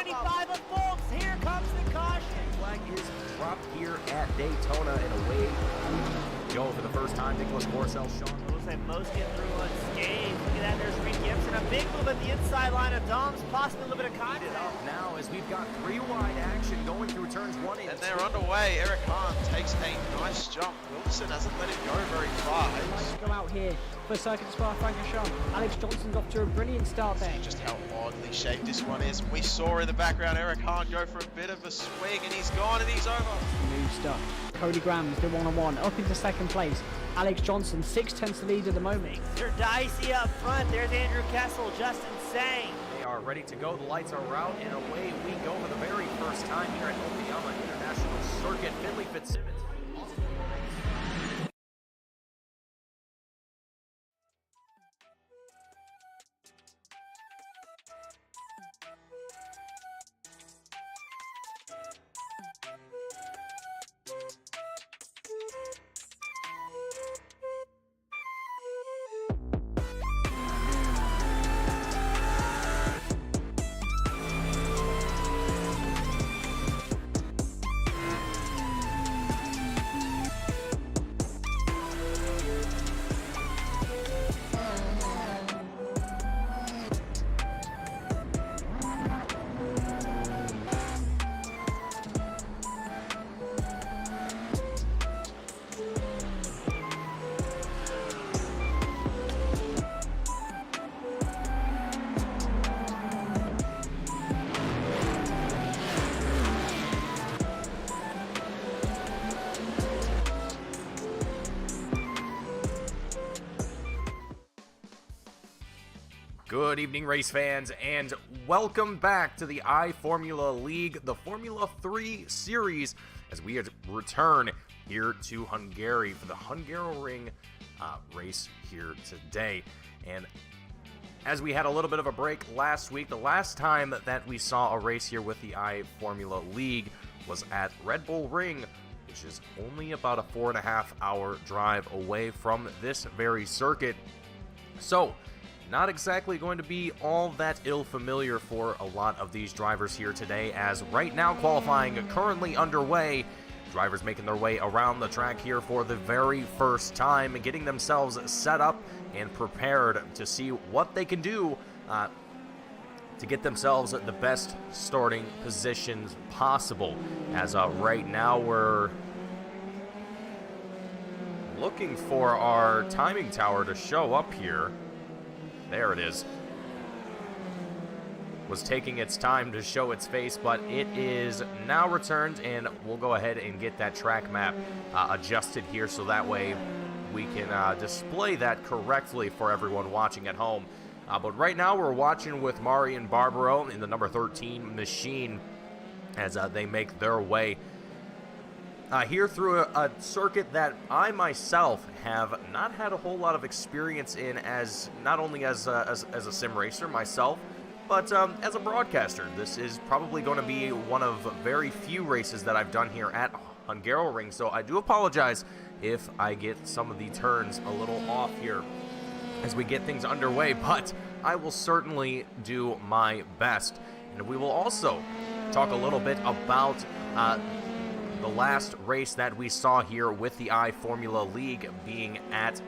95 of Bolts. Here comes the caution. Flag is dropped here at Daytona, and away we go for the first time. Nicholas Porcel, Sean. Looks like most get through unscathed. Look at that, there's Reed Gibson. A big move at the inside line of Doms, possibly a little bit of contact. Now, as we've got three wide action going through turns 1 and 2. And they're underway. Eric Hahn takes a nice jump. Wilson hasn't let him go very far. Go out here for Circuit Spa Francorchamps. Alex Johnson's off to a brilliant start there. Just how oddly shaped this one is. We saw in the background Eric Hahn go for a bit of a swing, and he's gone and he's over. New stuff. Cody Graham's the one-on-one up into second place. Alex Johnson 6/10 lead at the moment. They're dicey up front. There's Andrew Kessel, Justin Sang. They are ready to go. The lights are out, and away we go for the very first time here at Okayama International Circuit. Finley Fitzsimmons. Good evening, race fans, and welcome back to the iFormula League, the Formula 3 series, as we return here to Hungary for the Hungaroring race here today. And as we had a little bit of a break last week, the last time that we saw a race here with the iFormula League was at Red Bull Ring, which is only about a 4.5-hour drive away from this very circuit. So, not exactly going to be all that ill-familiar for a lot of these drivers here today, as right now qualifying currently underway. Drivers making their way around the track here for the very first time, getting themselves set up and prepared to see what they can do to get themselves the best starting positions possible. As right now we're looking for our timing tower to show up here. There it is. Was taking its time to show its face, but it is now returned, and we'll go ahead and get that track map adjusted here so that way we can display that correctly for everyone watching at home. But right now we're watching with Marian Barbaro in the number 13 machine as they make their way here through a circuit that I myself have not had a whole lot of experience in, as not only as a sim racer myself, but as a broadcaster. This is probably going to be one of very few races that I've done here at Hungaroring, so I do apologize if I get some of the turns a little off here as we get things underway, but I will certainly do my best. And we will also talk a little bit about the last race that we saw here with the iFormula League being at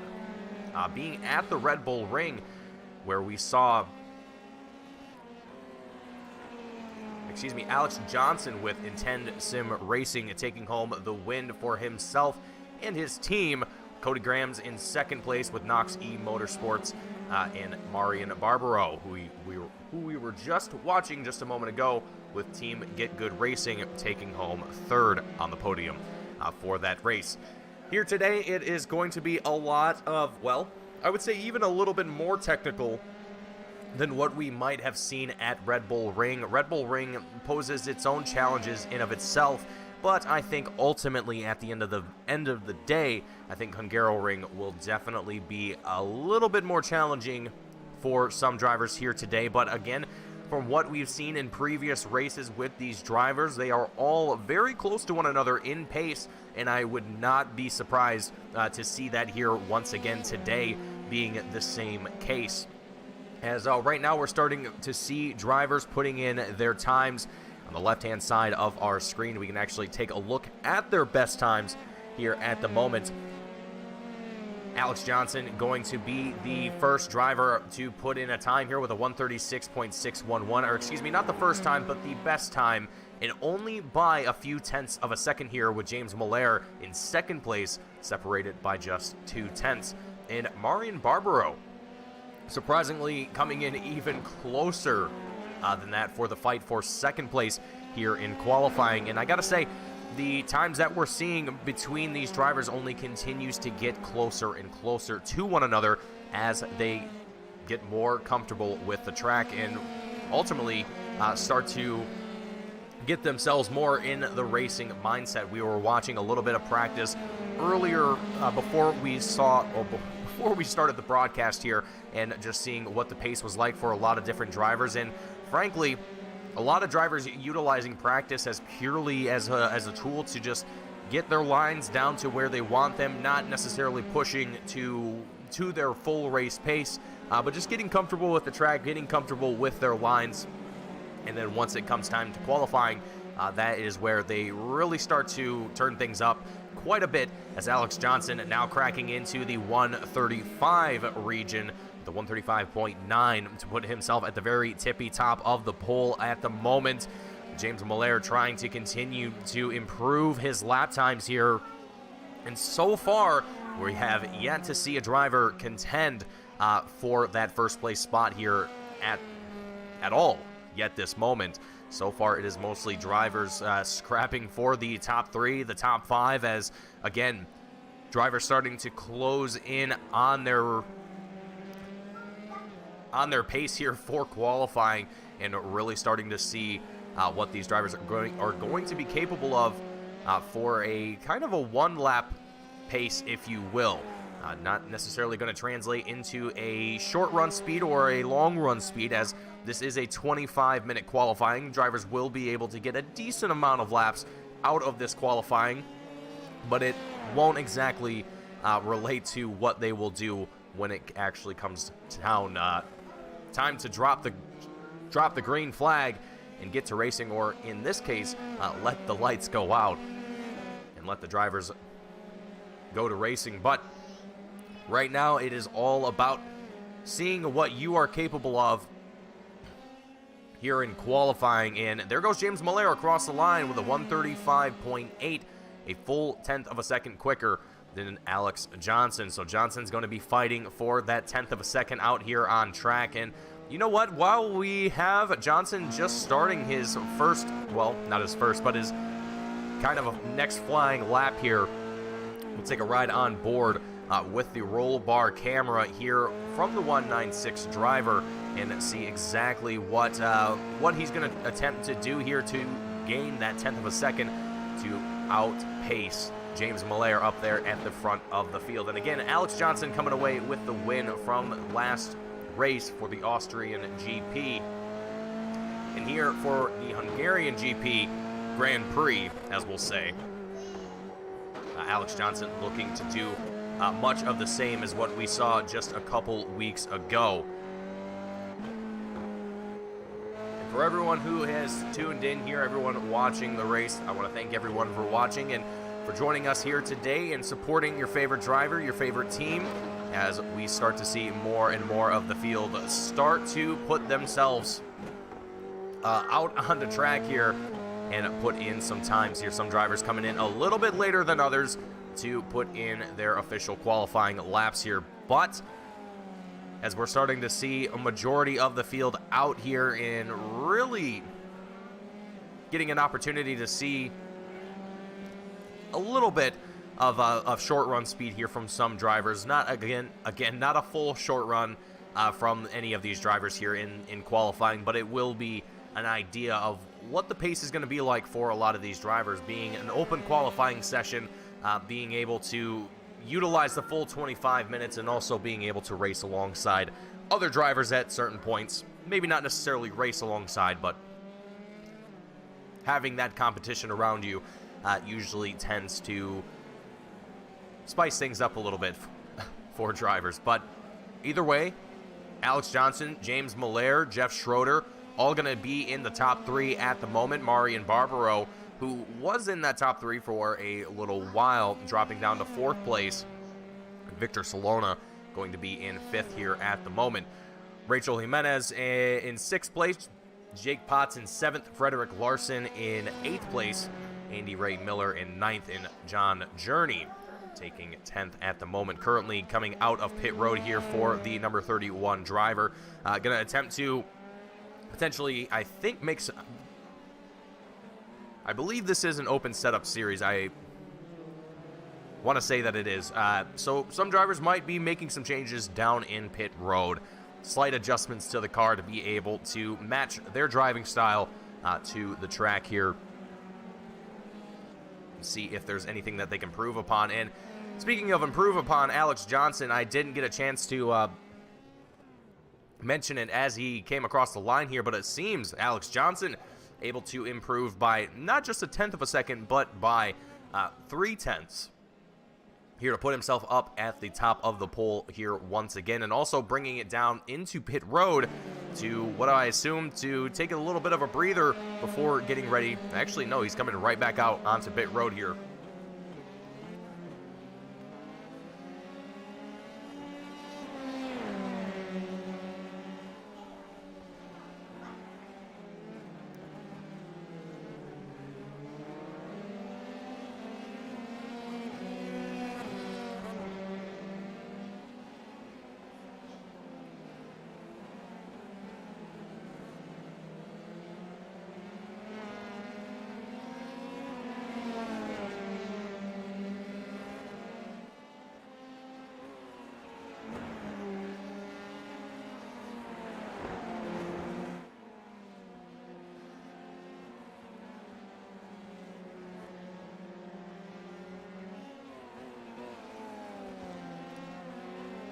the Red Bull Ring, where we saw Alex Johnson with Intend Sim Racing taking home the win for himself and his team. Cody Graham's in second place with Knox E Motorsports, and Marian Barbaro, who we were just watching just a moment ago, with Team Get Good Racing taking home third on the podium for that race. Here today, it is going to be a lot of, well, I would say even a little bit more technical than what we might have seen at Red Bull Ring. Red Bull Ring poses its own challenges in of itself, but I think ultimately at the end of the day, I think Hungaroring will definitely be a little bit more challenging for some drivers here today. But again, from what we've seen in previous races with these drivers, they are all very close to one another in pace, and I would not be surprised to see that here once again today being the same case. as right now we're starting to see drivers putting in their times. On the left-hand side of our screen, we can actually take a look at their best times here at the moment. Alex Johnson going to be the first driver to put in a time here with a 136.611, or excuse me, not the first time, but the best time, and only by a few tenths of a second here, with James Miller in second place, separated by just 2 tenths. And Marian Barbaro, surprisingly, coming in even closer than that for the fight for second place here in qualifying. And I gotta say, the times that we're seeing between these drivers only continues to get closer and closer to one another as they get more comfortable with the track and ultimately start to get themselves more in the racing mindset. We were watching a little bit of practice earlier before we started the broadcast here, and just seeing what the pace was like for a lot of different drivers. And frankly, a lot of drivers utilizing practice as purely as a tool to just get their lines down to where they want them, not necessarily pushing to their full race pace, but just getting comfortable with the track, getting comfortable with their lines. And then once it comes time to qualifying, that is where they really start to turn things up quite a bit, as Alex Johnson now cracking into the 135 region, the 135.9, to put himself at the very tippy top of the pole at the moment. James Miller trying to continue to improve his lap times here, and so far we have yet to see a driver contend for that first place spot here at all yet this moment. So far it is mostly drivers scrapping for the top 3, the top 5, as again drivers starting to close in on their pace here for qualifying, and really starting to see what these drivers are going to be capable of for a kind of a one-lap pace, if you will. Not necessarily going to translate into a short run speed or a long run speed, as this is a 25-minute qualifying. Drivers will be able to get a decent amount of laps out of this qualifying, but it won't exactly relate to what they will do when it actually comes down time to drop the green flag and get to racing, or in this case, let the lights go out and let the drivers go to racing. But right now it is all about seeing what you are capable of here in qualifying. And there goes James Miller across the line with a 135.8, a full tenth of a second quicker than Alex Johnson. So Johnson's going to be fighting for that tenth of a second out here on track. And you know what? While we have Johnson just starting his first, well, not his first, but his kind of a next flying lap here, we'll take a ride on board with the roll bar camera here from the 196 driver and see exactly what he's going to attempt to do here to gain that tenth of a second to outpace James Miller up there at the front of the field. And again, Alex Johnson coming away with the win from last race for the Austrian GP. And here for the Hungarian GP Grand Prix, as we'll say, Alex Johnson looking to do much of the same as what we saw just a couple weeks ago. And for everyone who has tuned in here, everyone watching the race, I want to thank everyone for watching and for joining us here today and supporting your favorite driver, your favorite team, as we start to see more and more of the field start to put themselves out on the track here and put in some times here. Some drivers coming in a little bit later than others to put in their official qualifying laps here. But as we're starting to see a majority of the field out here and really getting an opportunity to see a little bit of short run speed here from some drivers. Not again, not a full short run from any of these drivers here in qualifying, but it will be an idea of what the pace is going to be like for a lot of these drivers, being an open qualifying session, being able to utilize the full 25 minutes and also being able to race alongside other drivers at certain points. Maybe not necessarily race alongside, but having that competition around you usually tends to spice things up a little bit for drivers. But either way, Alex Johnson, James Miller, Jeff Schroeder, all going to be in the top 3 at the moment. Marian Barbaro, who was in that top 3 for a little while, dropping down to 4th place. Victor Solona going to be in 5th here at the moment. Rachel Jimenez in 6th place. Jake Potts in 7th. Frederick Larson in 8th place. Andy Ray Miller in 9th. And John Journey taking 10th at the moment. Currently coming out of pit road here for the number 31 driver. Going to attempt to potentially, I think, I believe this is an open setup series. I want to say that it is. So some drivers might be making some changes down in pit road. Slight adjustments to the car to be able to match their driving style to the track here. See if there's anything that they can improve upon. And speaking of improve upon, Alex Johnson, I didn't get a chance to mention it as he came across the line here, but it seems Alex Johnson able to improve by not just a 1/10 of a second, but by 3/10 here to put himself up at the top of the pole here once again, and also bringing it down into pit road to what I assume to take a little bit of a breather before getting ready. Actually, no, he's coming right back out onto pit road here.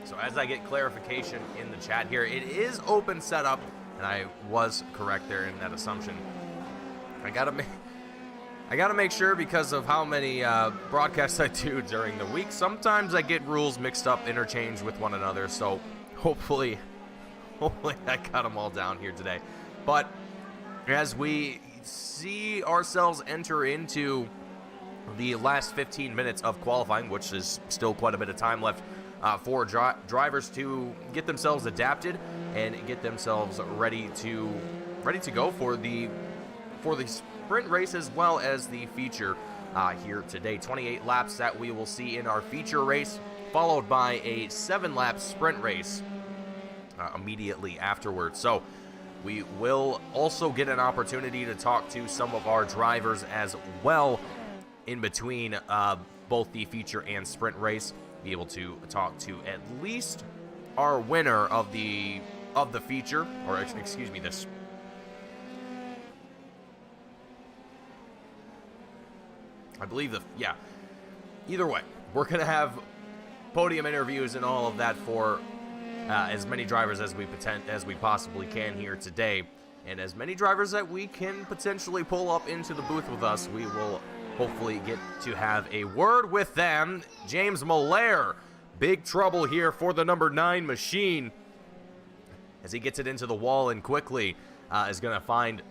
So as I get clarification in the chat here, it is open setup, and I was correct there in that assumption. I gotta make sure, because of how many broadcasts I do during the week. Sometimes I get rules mixed up, interchanged with one another. So hopefully I got them all down here today. But as we see ourselves enter into the last 15 minutes of qualifying, which is still quite a bit of time left for drivers to get themselves adapted and get themselves ready to go for the sprint race as well as the feature here today. 28 laps that we will see in our feature race, followed by a 7-lap sprint race immediately afterwards. So we will also get an opportunity to talk to some of our drivers as well in between both the feature and sprint race. Be able to talk to at least our winner of the feature, or excuse me, this. I believe either way, we're going to have podium interviews and all of that for as many drivers as we possibly can here today. And as many drivers that we can potentially pull up into the booth with us, we will hopefully get to have a word with them. James Miller, big trouble here for the number 9 machine, as he gets it into the wall and quickly is going to find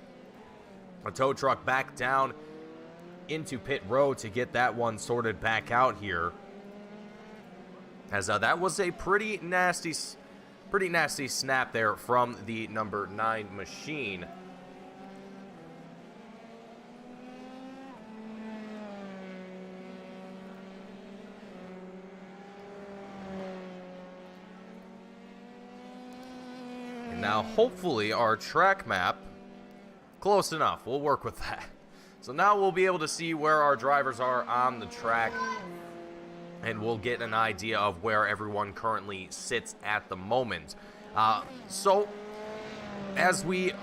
a tow truck back down into pit road to get that one sorted back out here, as that was a pretty nasty snap there from the number 9 machine. And now hopefully our track map, close enough, we'll work with that. So now we'll be able to see where our drivers are on the track, and we'll get an idea of where everyone currently sits at the moment. So as we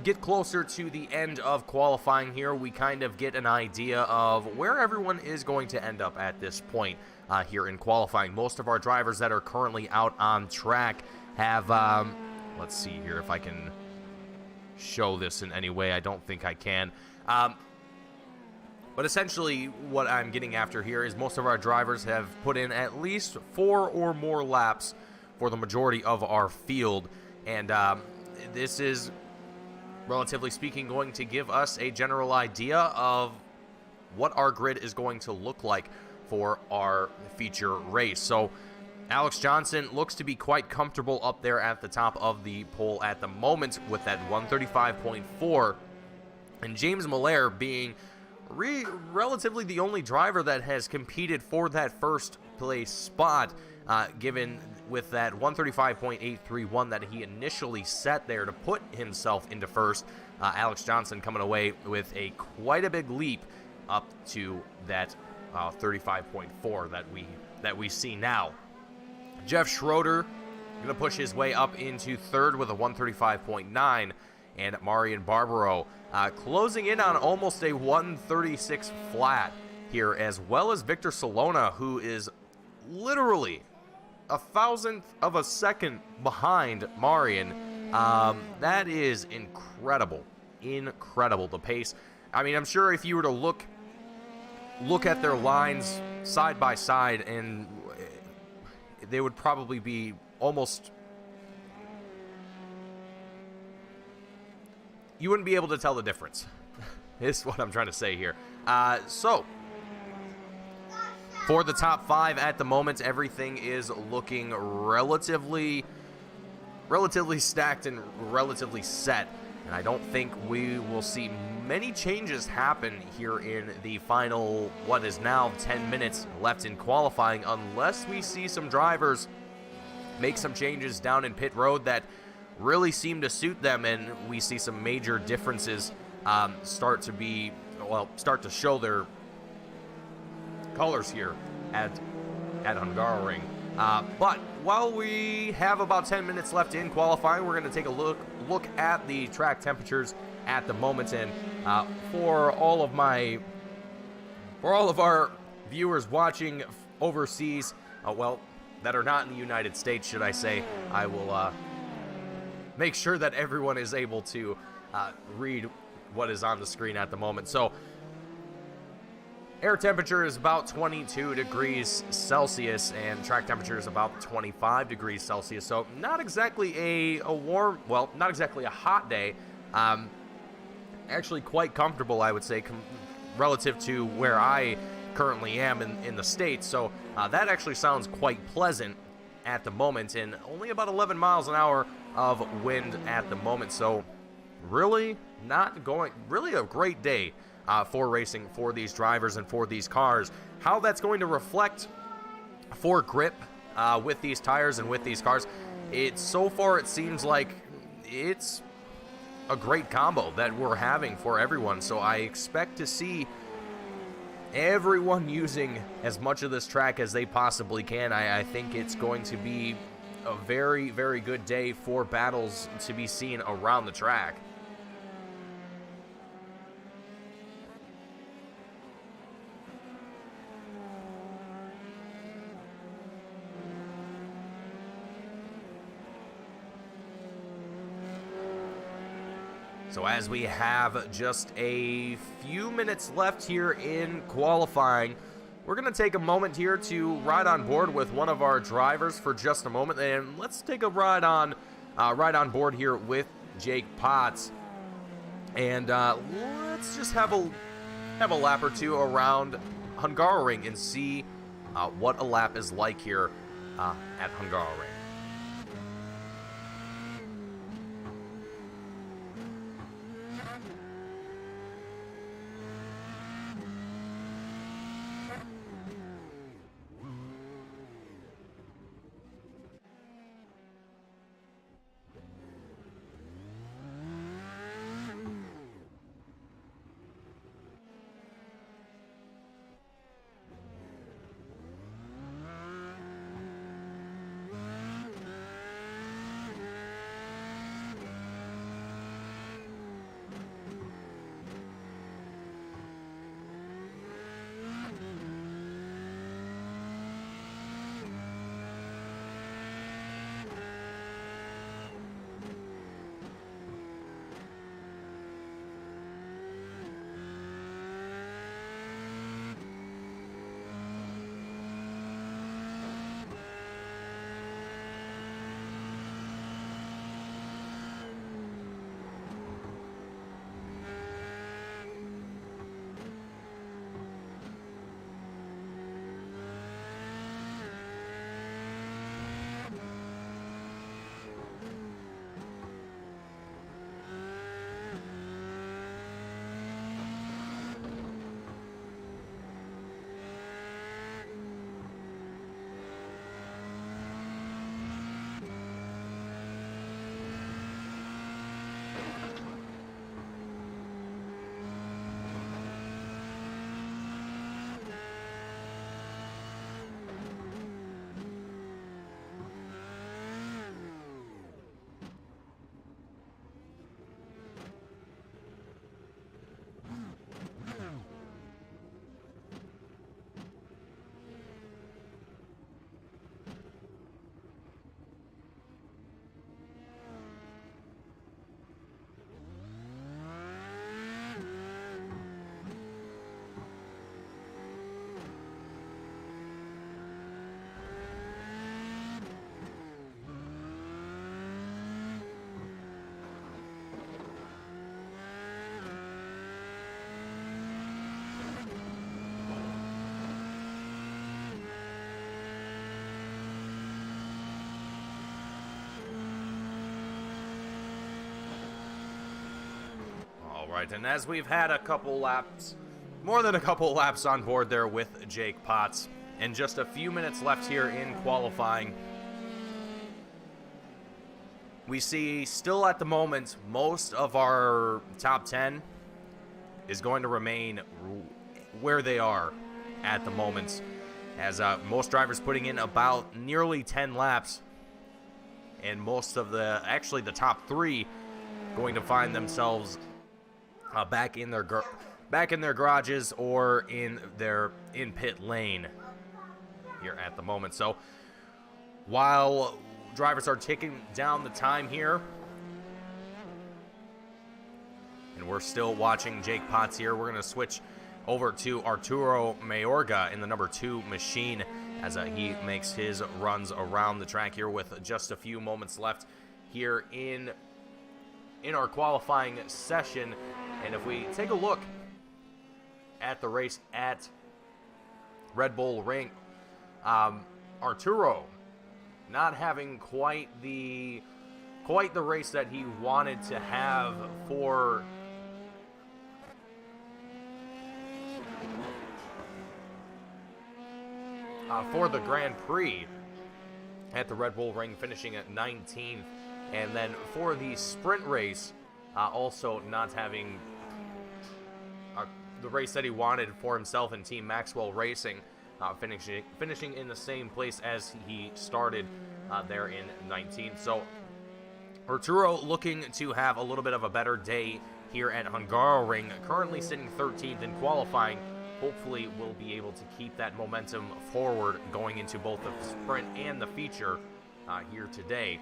get closer to the end of qualifying here, we kind of get an idea of where everyone is going to end up at this point here in qualifying. Most of our drivers that are currently out on track have, let's see here if I can show this in any way. I don't think I can. But essentially what I'm getting after here is most of our drivers have put in at least 4 or more laps for the majority of our field. And this is, relatively speaking, going to give us a general idea of what our grid is going to look like for our feature race. So Alex Johnson looks to be quite comfortable up there at the top of the poll at the moment with that 135.4, and James Miller being relatively the only driver that has competed for that first place spot, given with that 135.831 that he initially set there to put himself into first. Alex Johnson coming away with quite a big leap up to that 35.4 that we see now. Jeff Schroeder going to push his way up into third with a 135.9, and Marian Barbaro closing in on almost a 136 flat here, as well as Victor Solona, who is literally a thousandth of a second behind Marian. That is incredible, the pace. I mean, I'm sure if you were to look at their lines side by side, and they would probably be almost, you wouldn't be able to tell the difference, is what I'm trying to say here. So, for the top 5 at the moment, everything is looking relatively stacked and relatively set. And I don't think we will see many changes happen here in the final, what is now 10 minutes left in qualifying, unless we see some drivers make some changes down in pit road that really seem to suit them, and we see some major differences start to show their colors here at Hungaroring. But while we have about 10 minutes left in qualifying, we're going to take a look at the track temperatures at the moment. And for all of our viewers watching overseas, that are not in the United States, should I say, I will make sure that everyone is able to read what is on the screen at the moment. So air temperature is about 22 degrees Celsius, and track temperature is about 25 degrees Celsius. So not exactly a hot day. Actually quite comfortable, I would say, relative to where I currently am in the States. So that actually sounds quite pleasant at the moment, and only about 11 miles an hour of wind at the moment. So really a great day for racing for these drivers and for these cars. How that's going to reflect for grip with these tires and with these cars, so far it seems like it's a great combo that we're having for everyone. So I expect to see everyone using as much of this track as they possibly can. I think it's going to be a very, very good day for battles to be seen around the track. So as we have just a few minutes left here in qualifying, we're going to take a moment here to ride on board with one of our drivers for just a moment, and let's take a ride on board here with Jake Potts, and let's just have a lap or two around Hungaroring and see what a lap is like here at Hungaroring. right, and as we've had a couple laps, more than a couple laps on board there with Jake Potts, and just a few minutes left here in qualifying, we see still at the moment most of our top 10 is going to remain where they are at the moment, as most drivers putting in about nearly 10 laps, and most of the top 3 going to find themselves back in their garages or in pit lane here at the moment. So while drivers are taking down the time here, and we're still watching Jake Potts here, we're going to switch over to Arturo Mayorga in the number 2 machine as he makes his runs around the track here with just a few moments left here in our qualifying session. And if we take a look at the race at Red Bull Ring, Arturo not having quite the race that he wanted to have for the Grand Prix at the Red Bull Ring, finishing at 19th. And then for the sprint race, also not having the race that he wanted for himself and Team Maxwell Racing, finishing in the same place as he started there in 19th. So Arturo looking to have a little bit of a better day here at Hungaroring, currently sitting 13th in qualifying. Hopefully we'll be able to keep that momentum forward going into both the sprint and the feature here today.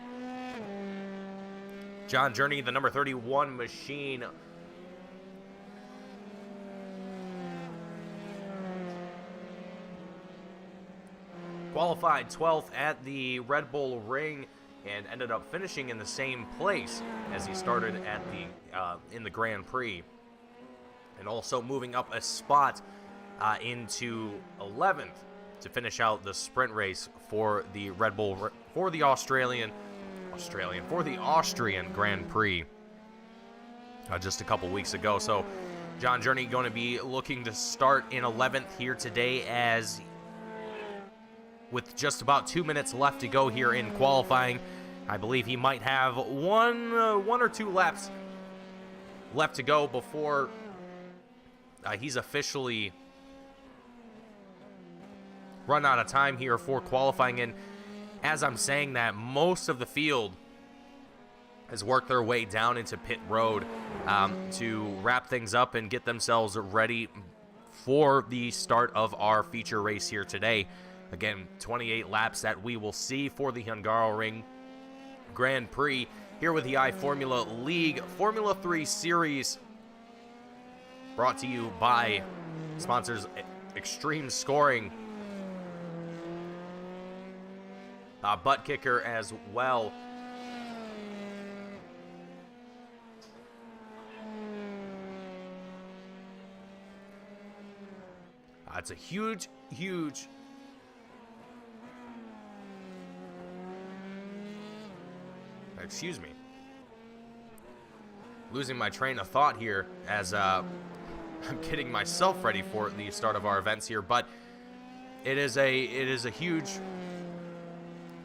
John Journey, the number 31 machine, qualified 12th at the Red Bull Ring and ended up finishing in the same place as he started at in the Grand Prix, and also moving up a spot into 11th to finish out the sprint race for the Red Bull for the Austrian Grand Prix just a couple weeks ago. So John Journey going to be looking to start in 11th here today, as with just about 2 minutes left to go here in qualifying. I believe he might have one or two laps left to go before he's officially run out of time here for qualifying. And as I'm saying that, most of the field has worked their way down into pit road to wrap things up and get themselves ready for the start of our feature race here today. Again, 28 laps that we will see for the Hungaroring Grand Prix here with the iFormula League Formula 3 Series, brought to you by sponsors Extreme Scoring, Butt Kicker as well. It's a huge excuse me, losing my train of thought here as I'm getting myself ready for the start of our events here. But it is a huge,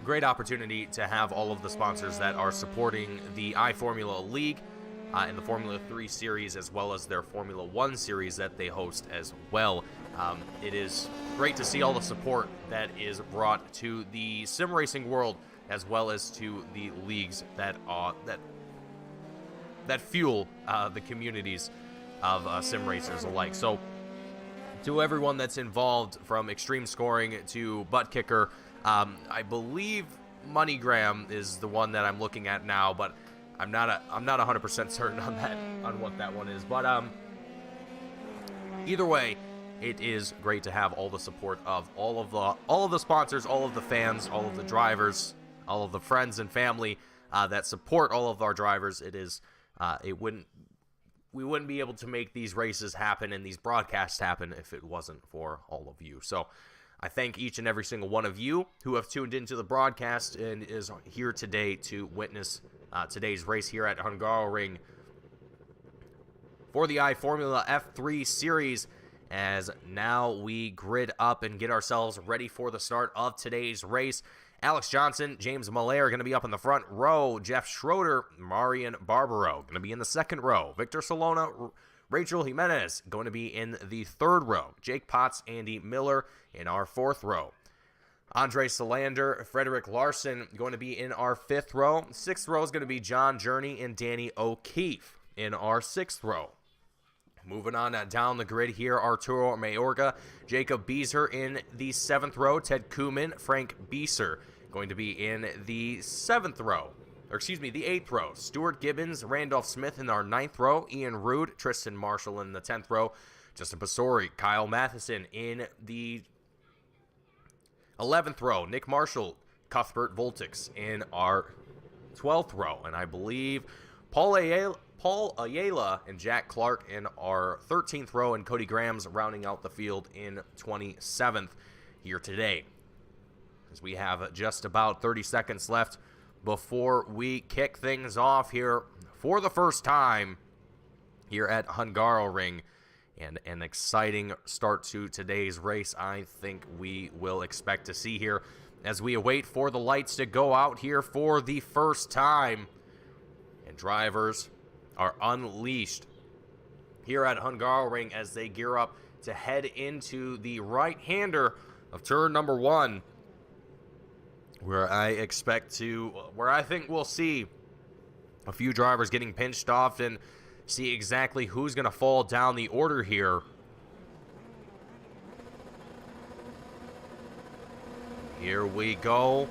great opportunity to have all of the sponsors that are supporting the iFormula League and the Formula 3 series, as well as their Formula 1 series that they host as well. It is great to see all the support that is brought to the sim racing world, as well as to the leagues that fuel the communities of sim racers alike. So to everyone that's involved, from Extreme Scoring to Butt Kicker, I believe MoneyGram is the one that I'm looking at now, but I'm not 100% certain on what that one is. But either way, it is great to have all the support of all of the sponsors, all of the fans, all of the drivers, all of the friends and family that support all of our drivers. We wouldn't be able to make these races happen and these broadcasts happen if it wasn't for all of you. So I thank each and every single one of you who have tuned into the broadcast and is here today to witness today's race here at Hungaroring for the iFormula F3 Series, as now we grid up and get ourselves ready for the start of today's race. Alex Johnson, James Millay are going to be up in the front row. Jeff Schroeder, Marian Barbaro going to be in the second row. Victor Solona, Rachel Jimenez going to be in the third row. Jake Potts, Andy Miller in our fourth row. Andre Solander, Frederick Larson going to be in our fifth row. Sixth row is going to be John Journey and Danny O'Keefe in our sixth row. Moving on down the grid here, Arturo Mayorga, Jacob Beezer in the seventh row. Ted Kuhlman, Frank Beeser going to be in the seventh row. Or excuse me, the eighth row. Stuart Gibbons, Randolph Smith in our ninth row. Ian Rude, Tristan Marshall in the 10th row. Justin Pasori, Kyle Matheson in the 11th row. Nick Marshall, Cuthbert Voltix in our 12th row. And I believe Paul Ayala and Jack Clark in our 13th row, and Cody Graham's rounding out the field in 27th here today. As we have just about 30 seconds left before we kick things off here for the first time here at Hungaroring. And an exciting start to today's race I think we will expect to see here as we await for the lights to go out here for the first time. And drivers are unleashed here at Hungaroring as they gear up to head into the right-hander of turn number 1, where I think we'll see a few drivers getting pinched off and see exactly who's going to fall down the order here. Here we go.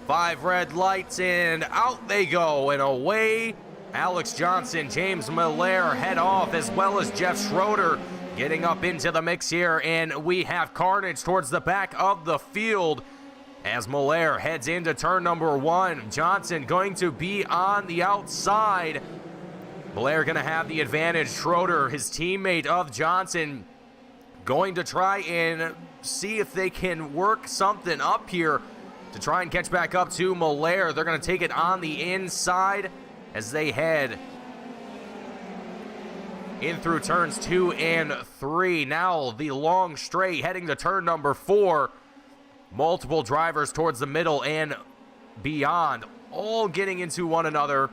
5 red lights and out they go and away. Alex Johnson, James Miller head off, as well as Jeff Schroeder getting up into the mix here, and we have carnage towards the back of the field as Miller heads into turn number 1. Johnson going to be on the outside. Miller going to have the advantage. Schroeder, his teammate of Johnson, going to try and see if they can work something up here to try and catch back up to Miller. They're going to take it on the inside as they head in through turns 2 and 3. Now the long straight heading to turn number 4. Multiple drivers towards the middle and beyond, all getting into one another,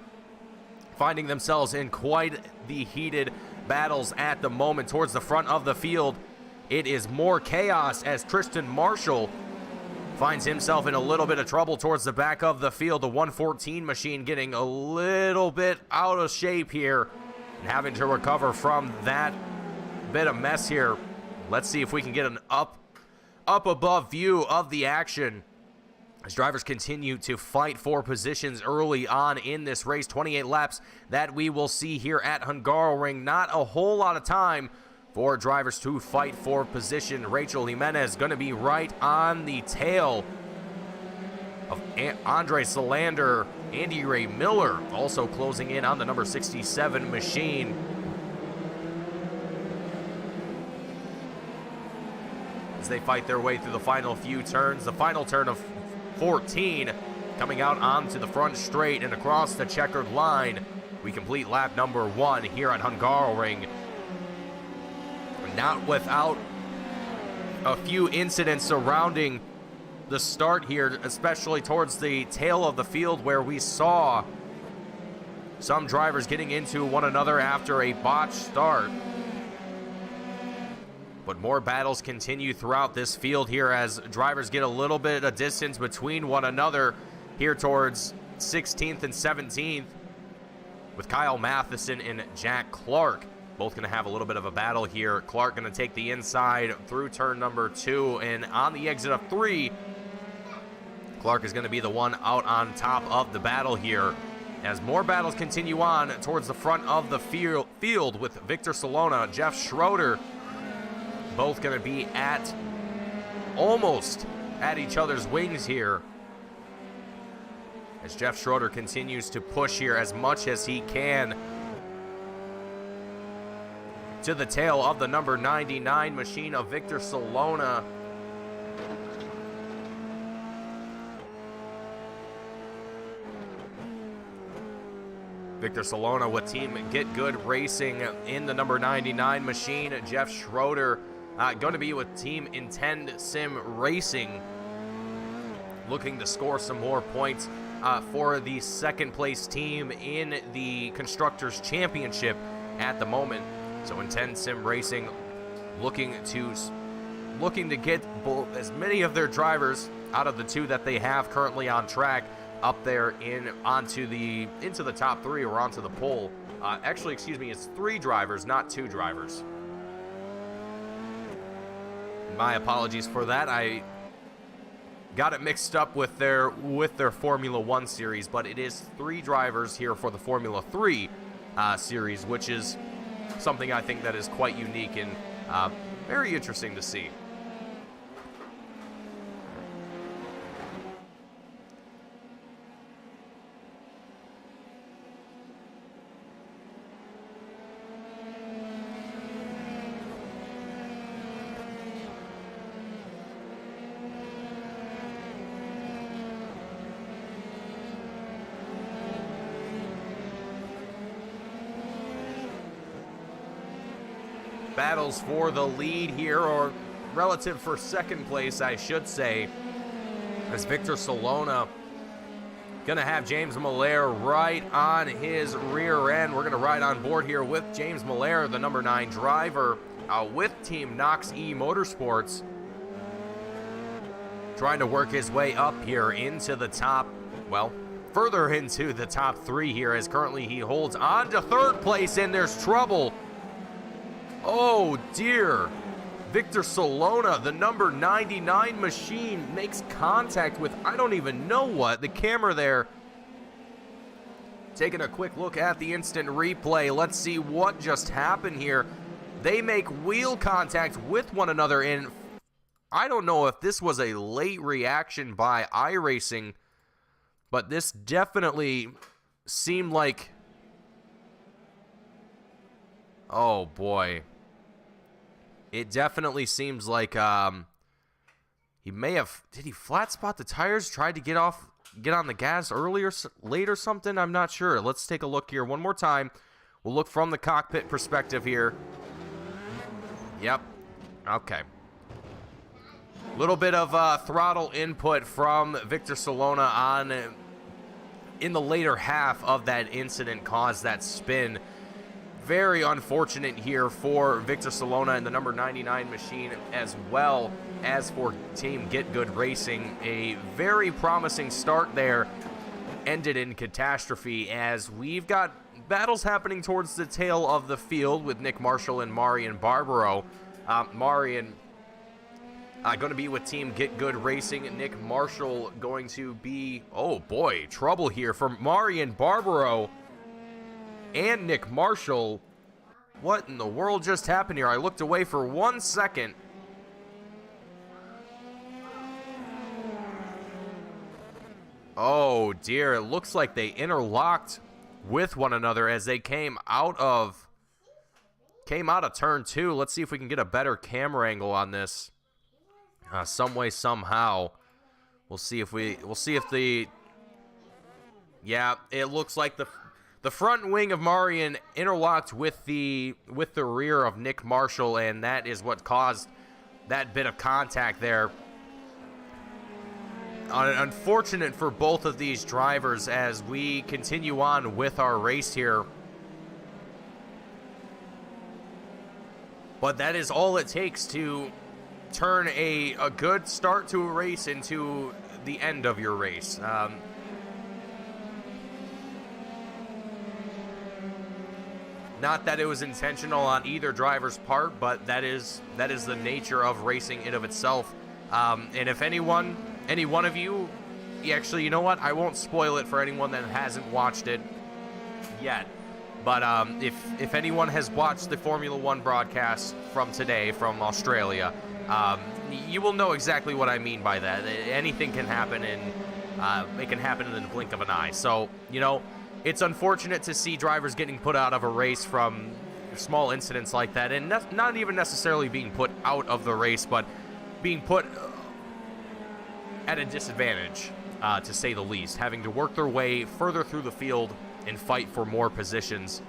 finding themselves in quite the heated battles at the moment. Towards the front of the field, it is more chaos as Tristan Marshall finds himself in a little bit of trouble towards the back of the field. The 114 machine getting a little bit out of shape here and having to recover from that bit of mess here. Let's see if we can get an up above view of the action as drivers continue to fight for positions early on in this race. 28 laps that we will see here at Hungaroring. Not a whole lot of time for drivers to fight for position. Rachel Jimenez going to be right on the tail of Andre Solander. Andy Ray Miller also closing in on the number 67 machine. As they fight their way through the final few turns, the final turn of 14 coming out onto the front straight and across the checkered line. We complete lap number 1 here at Hungaroring. Not without a few incidents surrounding the start here, especially towards the tail of the field where we saw some drivers getting into one another after a botched start. But more battles continue throughout this field here as drivers get a little bit of distance between one another here towards 16th and 17th, with Kyle Matheson and Jack Clark both going to have a little bit of a battle here. Clark going to take the inside through turn number 2, and on the exit of 3, Clark is going to be the one out on top of the battle here as more battles continue on towards the front of the field with Victor Solona, Jeff Schroeder, both going to be almost at each other's wings here as Jeff Schroeder continues to push here as much as he can to the tail of the number 99 machine of Victor Solona. Victor Solona with Team Get Good Racing in the number 99 machine. Jeff Schroeder going to be with Team Intend Sim Racing, looking to score some more points for the second place team in the Constructors Championship at the moment. So Intend Sim Racing looking to get as many of their drivers out of the two that they have currently on track up there into the top 3 or onto the pole. Actually, excuse me, it's 3 drivers, not 2 drivers. My apologies for that. I got it mixed up with their Formula 1 series, but it is 3 drivers here for the Formula 3 series, which is something I think that is quite unique and very interesting to see. Battles for the lead here, or relative for second place, I should say, as Victor Solona gonna have James Malaire right on his rear end. We're gonna ride on board here with James Malaire, the number 9 driver, with Team Knox E Motorsports, trying to work his way up here into the top, well, further into the top 3 here, as currently he holds on to 3rd place, and there's trouble. Oh dear. Victor Solona, the number 99 machine, makes contact with I don't even know what. The camera there. Taking a quick look at the instant replay. Let's see what just happened here. They make wheel contact with one another, and I don't know if this was a late reaction by iRacing, but this definitely seemed like, oh boy. It definitely seems like he may have, did he flat spot the tires, tried to get on the gas earlier, late or something? I'm not sure. Let's take a look here one more time. We'll look from the cockpit perspective here. Yep. Okay. Little bit of throttle input from Victor Solona on in the later half of that incident caused that spin. Very unfortunate here for Victor Solona and the number 99 machine, as well as for Team Get Good Racing. A very promising start there ended in catastrophe, as we've got battles happening towards the tail of the field with Nick Marshall and Marian Barbaro. Marian going to be with Team Get Good Racing. Nick Marshall going to be, oh boy, trouble here for Marian Barbaro and Nick Marshall. What in the world just happened here? I looked away for 1 second. Oh dear, it looks like they interlocked with one another as they came out of turn 2. Let's see if we can get a better camera angle on this. Some way, somehow. We'll see if the, yeah, it looks like the front wing of Marian interlocked with the rear of Nick Marshall, and that is what caused that bit of contact there. Unfortunate for both of these drivers as we continue on with our race here. But that is all it takes to turn a good start to a race into the end of your race. Not that it was intentional on either driver's part, but that is the nature of racing in of itself. And if any one of you, actually, you know what? I won't spoil it for anyone that hasn't watched it yet. But if anyone has watched the Formula 1 broadcast from today from Australia, you will know exactly what I mean by that. Anything can happen, and it can happen in the blink of an eye. So, you know, it's unfortunate to see drivers getting put out of a race from small incidents like that, and not even necessarily being put out of the race, but being put at a disadvantage, to say the least, having to work their way further through the field and fight for more positions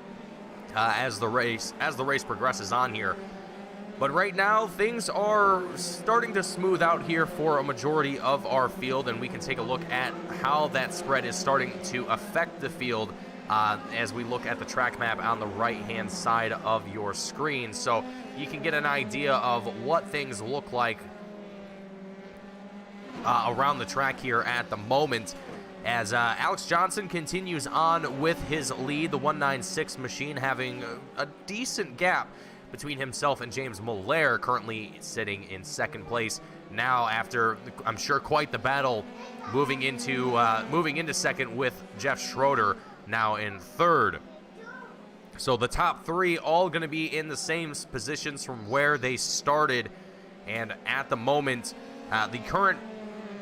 as the race progresses on here. But right now, things are starting to smooth out here for a majority of our field, and we can take a look at how that spread is starting to affect the field as we look at the track map on the right-hand side of your screen. So you can get an idea of what things look like around the track here at the moment, as Alex Johnson continues on with his lead, the 196 machine having a decent gap between himself and James Muller, currently sitting in second place. Now, after I'm sure quite the battle, moving into second with Jeff Schroeder now in third. So the top three all going to be in the same positions from where they started, and at the moment, the current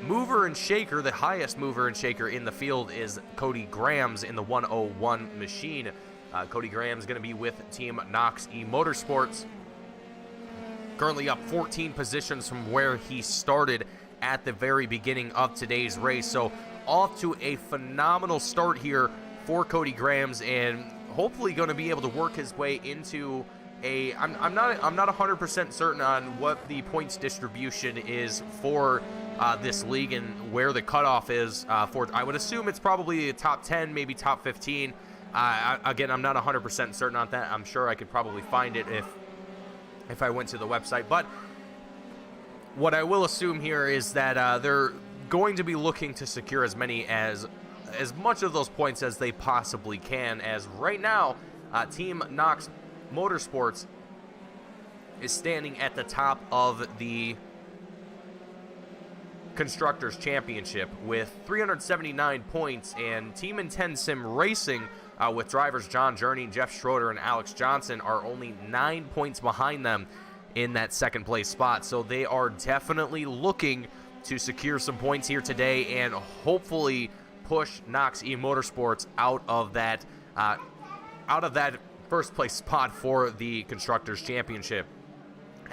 mover and shaker, the highest mover and shaker in the field, is Cody Grams in the 101 machine. Cody Graham's going to be with Team Knox Motorsports, currently up 14 positions from where he started at the very beginning of today's race. So off to a phenomenal start here for Cody Grams, and hopefully going to be able to work his way into a I'm not 100% certain on what the points distribution is for this league and where the cutoff is for. I would assume it's probably a top 10, maybe top 15. Again, I'm not 100% certain on that. I'm sure I could probably find it if I went to the website. But what I will assume here is that they're going to be looking to secure as much of those points as they possibly can. As right now, Team Knox Motorsports is standing at the top of the Constructors Championship with 379 points, and Team Intense Sim Racing with drivers John Journey, Jeff Schroeder, and Alex Johnson are only 9 points behind them in that second place spot. So they are definitely looking to secure some points here today and hopefully push Knox Motorsports out of that first place spot for the Constructors Championship.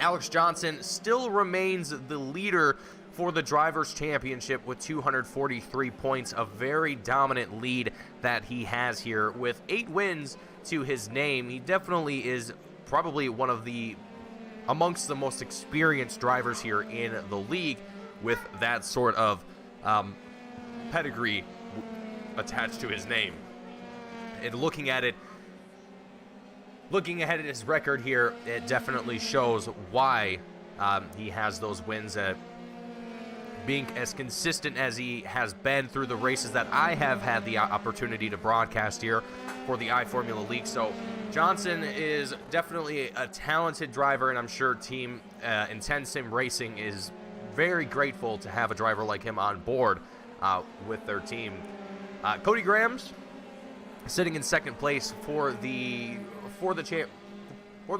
Alex Johnson still remains the leader for the Drivers' Championship with 243 points, a very dominant lead that he has here with 8 wins to his name. He definitely is probably one of amongst the most experienced drivers here in the league with that sort of pedigree attached to his name. And looking ahead at his record here, it definitely shows why he has those wins. Being as consistent as he has been through the races that I have had the opportunity to broadcast here for the iFormula League. So Johnson is definitely a talented driver, and I'm sure Team Intense Sim Racing is very grateful to have a driver like him on board with their team. Cody Grams sitting in second place for the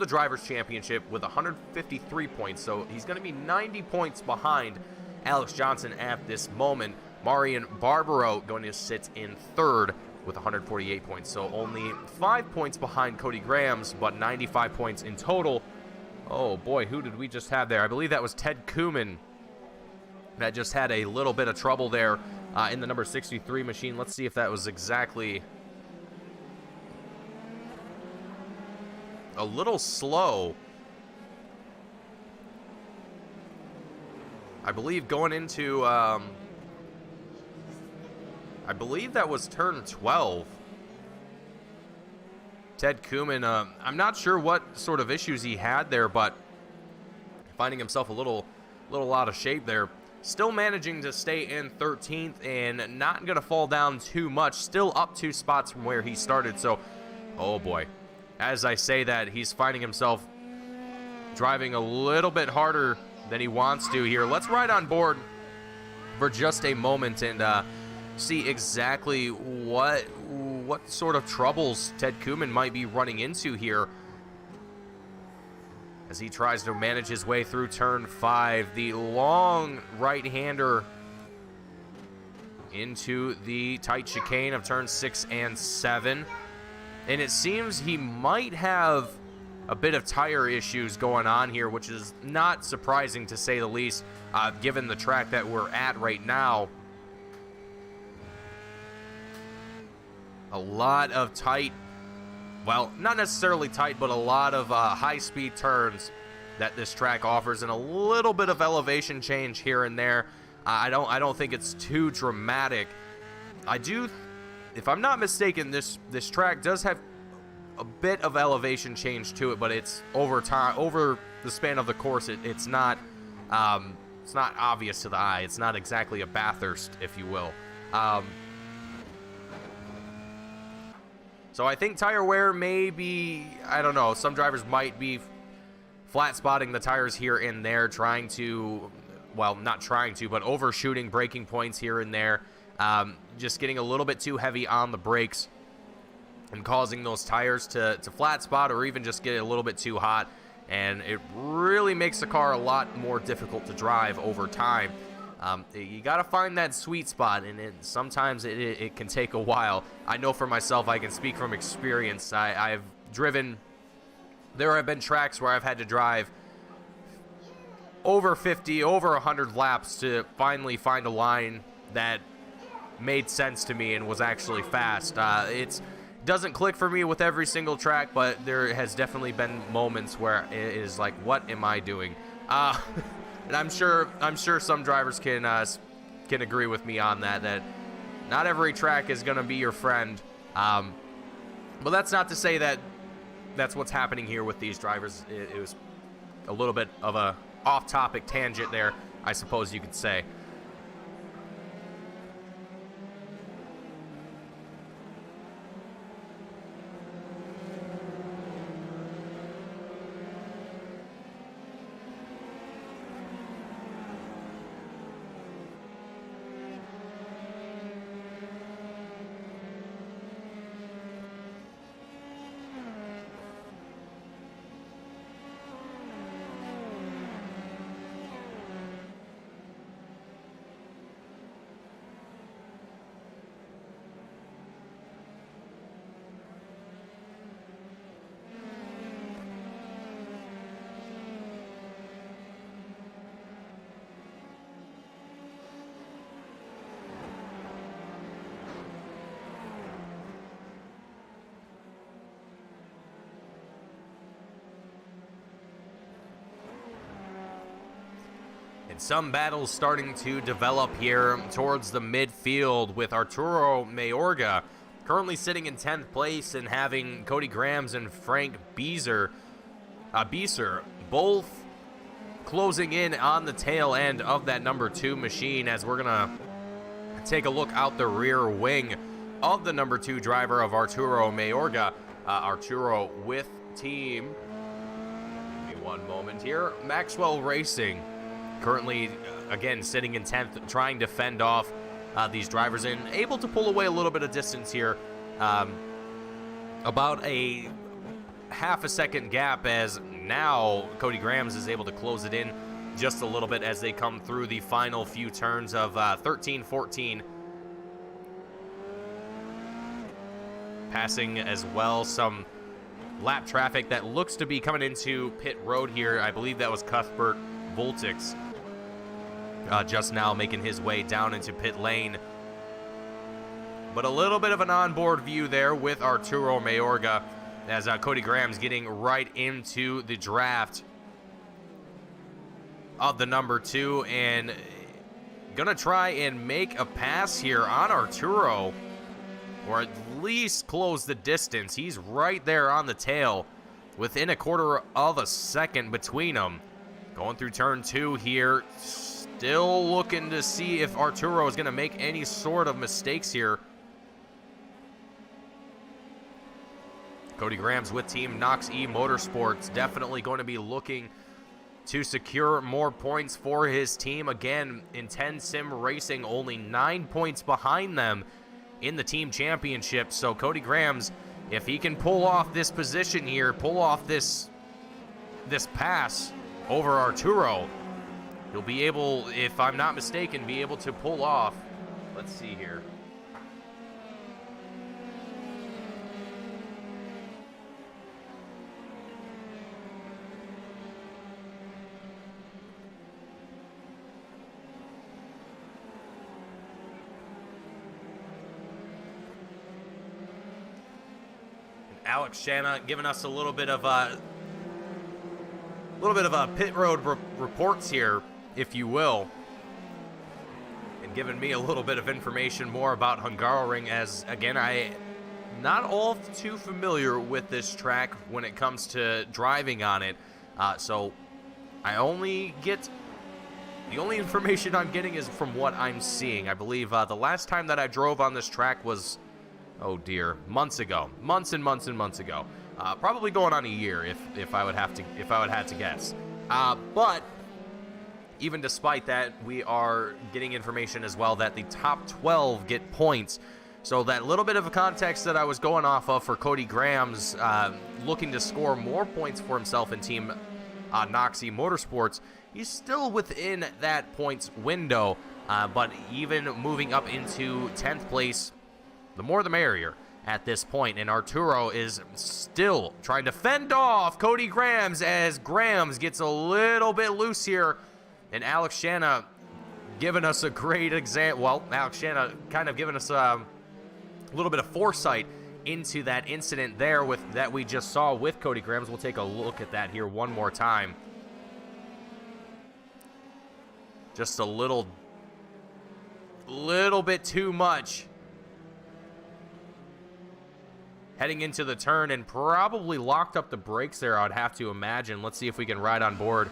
Drivers' Championship with 153 points. So he's going to be 90 points behind Alex Johnson at this moment. Marian Barbaro going to sit in third with 148 points. So only 5 points behind Cody Grams, but 95 points in total. Oh boy, who did we just have there? I believe that was Ted Kuhlman that just had a little bit of trouble there in the number 63 machine. Let's see if that was exactly a little slow. I believe going into, I believe that was turn 12. Ted Kuhlman, I'm not sure what sort of issues he had there, but finding himself a little out of shape there. Still managing to stay in 13th and not going to fall down too much. Still up 2 spots from where he started. So, oh boy. As I say that, he's finding himself driving a little bit harder than he wants to here. Let's ride on board for just a moment and see exactly what sort of troubles Ted Kuhlman might be running into here as he tries to manage his way through turn 5. The long right-hander into the tight chicane of turn 6 and 7. And it seems he might have a bit of tire issues going on here, which is not surprising to say the least, given the track that we're at right now. a lot of tight, well, not necessarily tight, but a lot of high-speed turns that this track offers, and a little bit of elevation change here and there. I don't think it's too dramatic. If I'm not mistaken, this track does have a bit of elevation change to it, but it's over the span of the course. It's not obvious to the eye. It's not exactly a Bathurst, if you will. So I think tire wear may be, I don't know, some drivers might be flat spotting the tires here and there, trying to, well, not trying to, but overshooting braking points here and there, just getting a little bit too heavy on the brakes and causing those tires to flat spot or even just get a little bit too hot, and it really makes the car a lot more difficult to drive over time. You got to find that sweet spot, and sometimes it can take a while. I know for myself, I can speak from experience. I've driven, there have been tracks where I've had to drive over 50, over 100 laps to finally find a line that made sense to me and was actually fast. It doesn't click for me with every single track, but there has definitely been moments where it is like, what am I doing? And I'm sure some drivers can agree with me on that not every track is going to be your friend. But that's not to say that that's what's happening here with these drivers. It was a little bit of a off-topic tangent there, I suppose you could say. And some battles starting to develop here towards the midfield, with Arturo Mayorga currently sitting in 10th place and having Cody Grams and Frank Beeser both closing in on the tail end of that number 2 machine, as we're gonna take a look out the rear wing of the number 2 driver of Arturo Mayorga. Arturo with team, give me one moment here, Maxwell Racing. Currently, again, sitting in 10th, trying to fend off these drivers and able to pull away a little bit of distance here. About a half a second gap, as now Cody Grams is able to close it in just a little bit as they come through the final few turns of 13-14. Passing as well some lap traffic that looks to be coming into pit road here. I believe that was Cuthbert Voltix just now making his way down into pit lane. But a little bit of an onboard view there with Arturo Mayorga, as Cody Grams getting right into the draft of the number 2 and gonna try and make a pass here on Arturo, or at least close the distance. He's right there on the tail, within a quarter of a second between them. Going through turn 2 here, still looking to see if Arturo is going to make any sort of mistakes here. Cody Grams with Team Knox E Motorsports, definitely going to be looking to secure more points for his team. Again, in 10 Sim Racing, only 9 points behind them in the team championship. So Cody Grams, if he can pull off this position here, pull off this pass over Arturo, he'll be able, if I'm not mistaken, be able to pull off, let's see here. Alex Shanna giving us a little bit of pit road reports here, if you will, and giving me a little bit of information more about Hungaroring, as again, I not all too familiar with this track when it comes to driving on it. So the only information I'm getting is from what I'm seeing. I believe the last time that I drove on this track was, oh dear, months ago, months and months ago. Probably going on a year if I would have to guess. But even despite that, we are getting information as well that the top 12 get points. So that little bit of a context that I was going off of for Cody Graham's looking to score more points for himself in Team Noxie Motorsports, he's still within that points window. But even moving up into 10th place, the more the merrier at this point. And Arturo is still trying to fend off Cody Grams as Grams gets a little bit loose here. And Alex Shanna giving us a great example. Well, Alex Shanna kind of giving us a little bit of foresight into that incident there that we just saw with Cody Grams. We'll take a look at that here one more time. Just a little bit too much. Heading into the turn and probably locked up the brakes there, I'd have to imagine. Let's see if we can ride on board.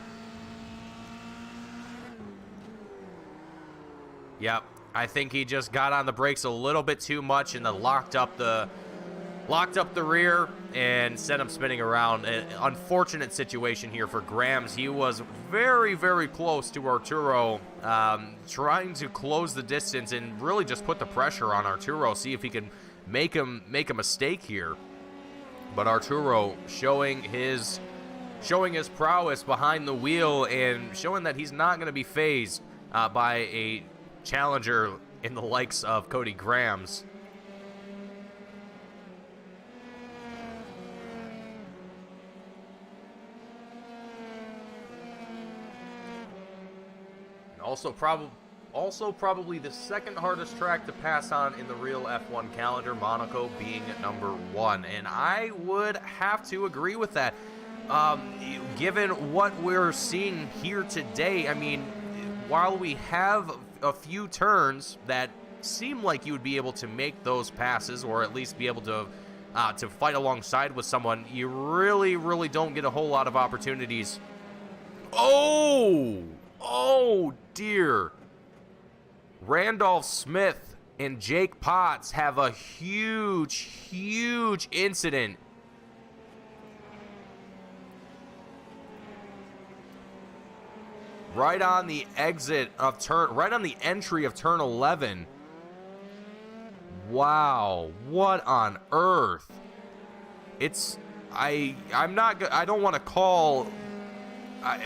Yep, I think he just got on the brakes a little bit too much and then locked up the rear and sent him spinning around. An unfortunate situation here for Grams. He was very, very close to Arturo, trying to close the distance and really just put the pressure on Arturo, see if he can make a mistake here. But Arturo showing his prowess behind the wheel and showing that he's not going to be fazed by a challenger in the likes of Cody Grams. And also probably the second hardest track to pass on in the real F1 calendar, Monaco being number 1. And I would have to agree with that. Given what we're seeing here today, I mean, while we have a few turns that seem like you would be able to make those passes or at least be able to fight alongside with someone, you really, really don't get a whole lot of opportunities. Oh dear. Randolph Smith and Jake Potts have a huge incident. Right on the entry of turn 11. Wow, what on earth? I don't want to call. I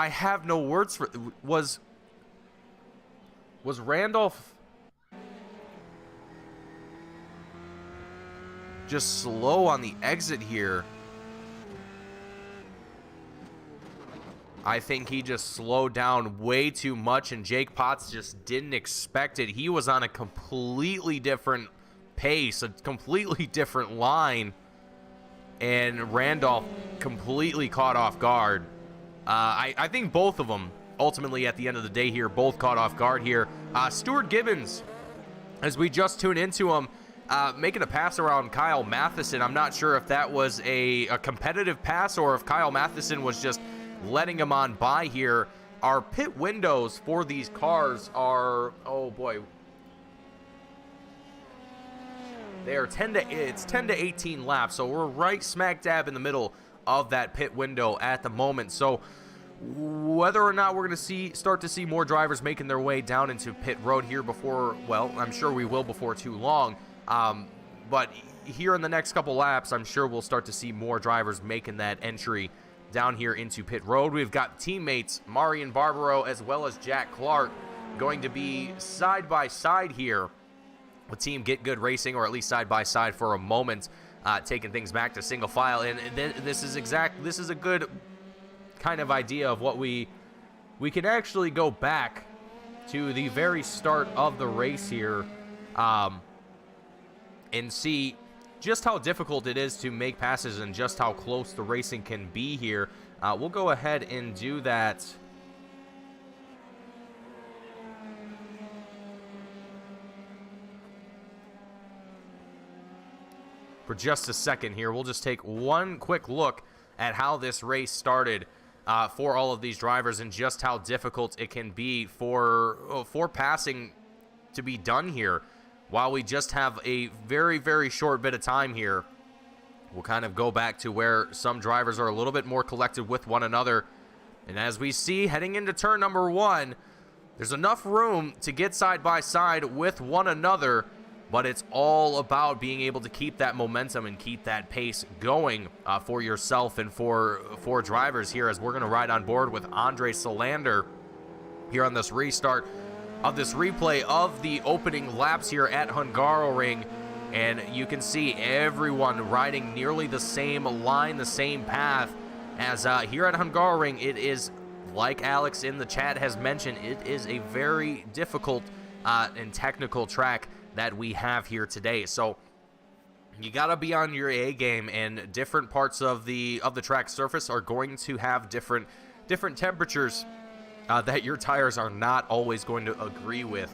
have no words for. Was Randolph just slow on the exit here? I think he just slowed down way too much, and Jake Potts just didn't expect it. He was on a completely different pace, a completely different line, and Randolph completely caught off guard. I think both of them, ultimately at the end of the day here, both caught off guard here. Stuart Gibbons, as we just tuned into him, making a pass around Kyle Matheson. I'm not sure if that was a competitive pass or if Kyle Matheson was just letting him on by here. Our pit windows for these cars are, oh boy, they are 10 to 18 laps, so we're right smack dab in the middle of that pit window at the moment. So whether or not we're going to start to see more drivers making their way down into pit road here before, well, I'm sure we will before too long, but here in the next couple laps, I'm sure we'll start to see more drivers making that entry down here into pit road. We've got teammates Marian Barbaro as well as Jack Clark going to be side by side here with Team Get Good Racing, or at least side by side for a moment, taking things back to single file. And this is a good kind of idea of what we can actually go back to the very start of the race here. and see just how difficult it is to make passes and just how close the racing can be here. We'll go ahead and do that. For just a second here, we'll just take one quick look at how this race started for all of these drivers and just how difficult it can be for passing to be done here. While we just have a very, very short bit of time here, we'll kind of go back to where some drivers are a little bit more collected with one another. And as we see, heading into turn number 1, there's enough room to get side by side with one another, but it's all about being able to keep that momentum and keep that pace going for yourself and for drivers here, as we're going to ride on board with Andre Solander here on this restart of this replay of the opening laps here at Hungaroring. And you can see everyone riding nearly the same line, the same path, as here at Hungaroring, it is, like Alex in the chat has mentioned, it is a very difficult and technical track that we have here today. So you gotta be on your A game, and different parts of the track surface are going to have different temperatures that your tires are not always going to agree with.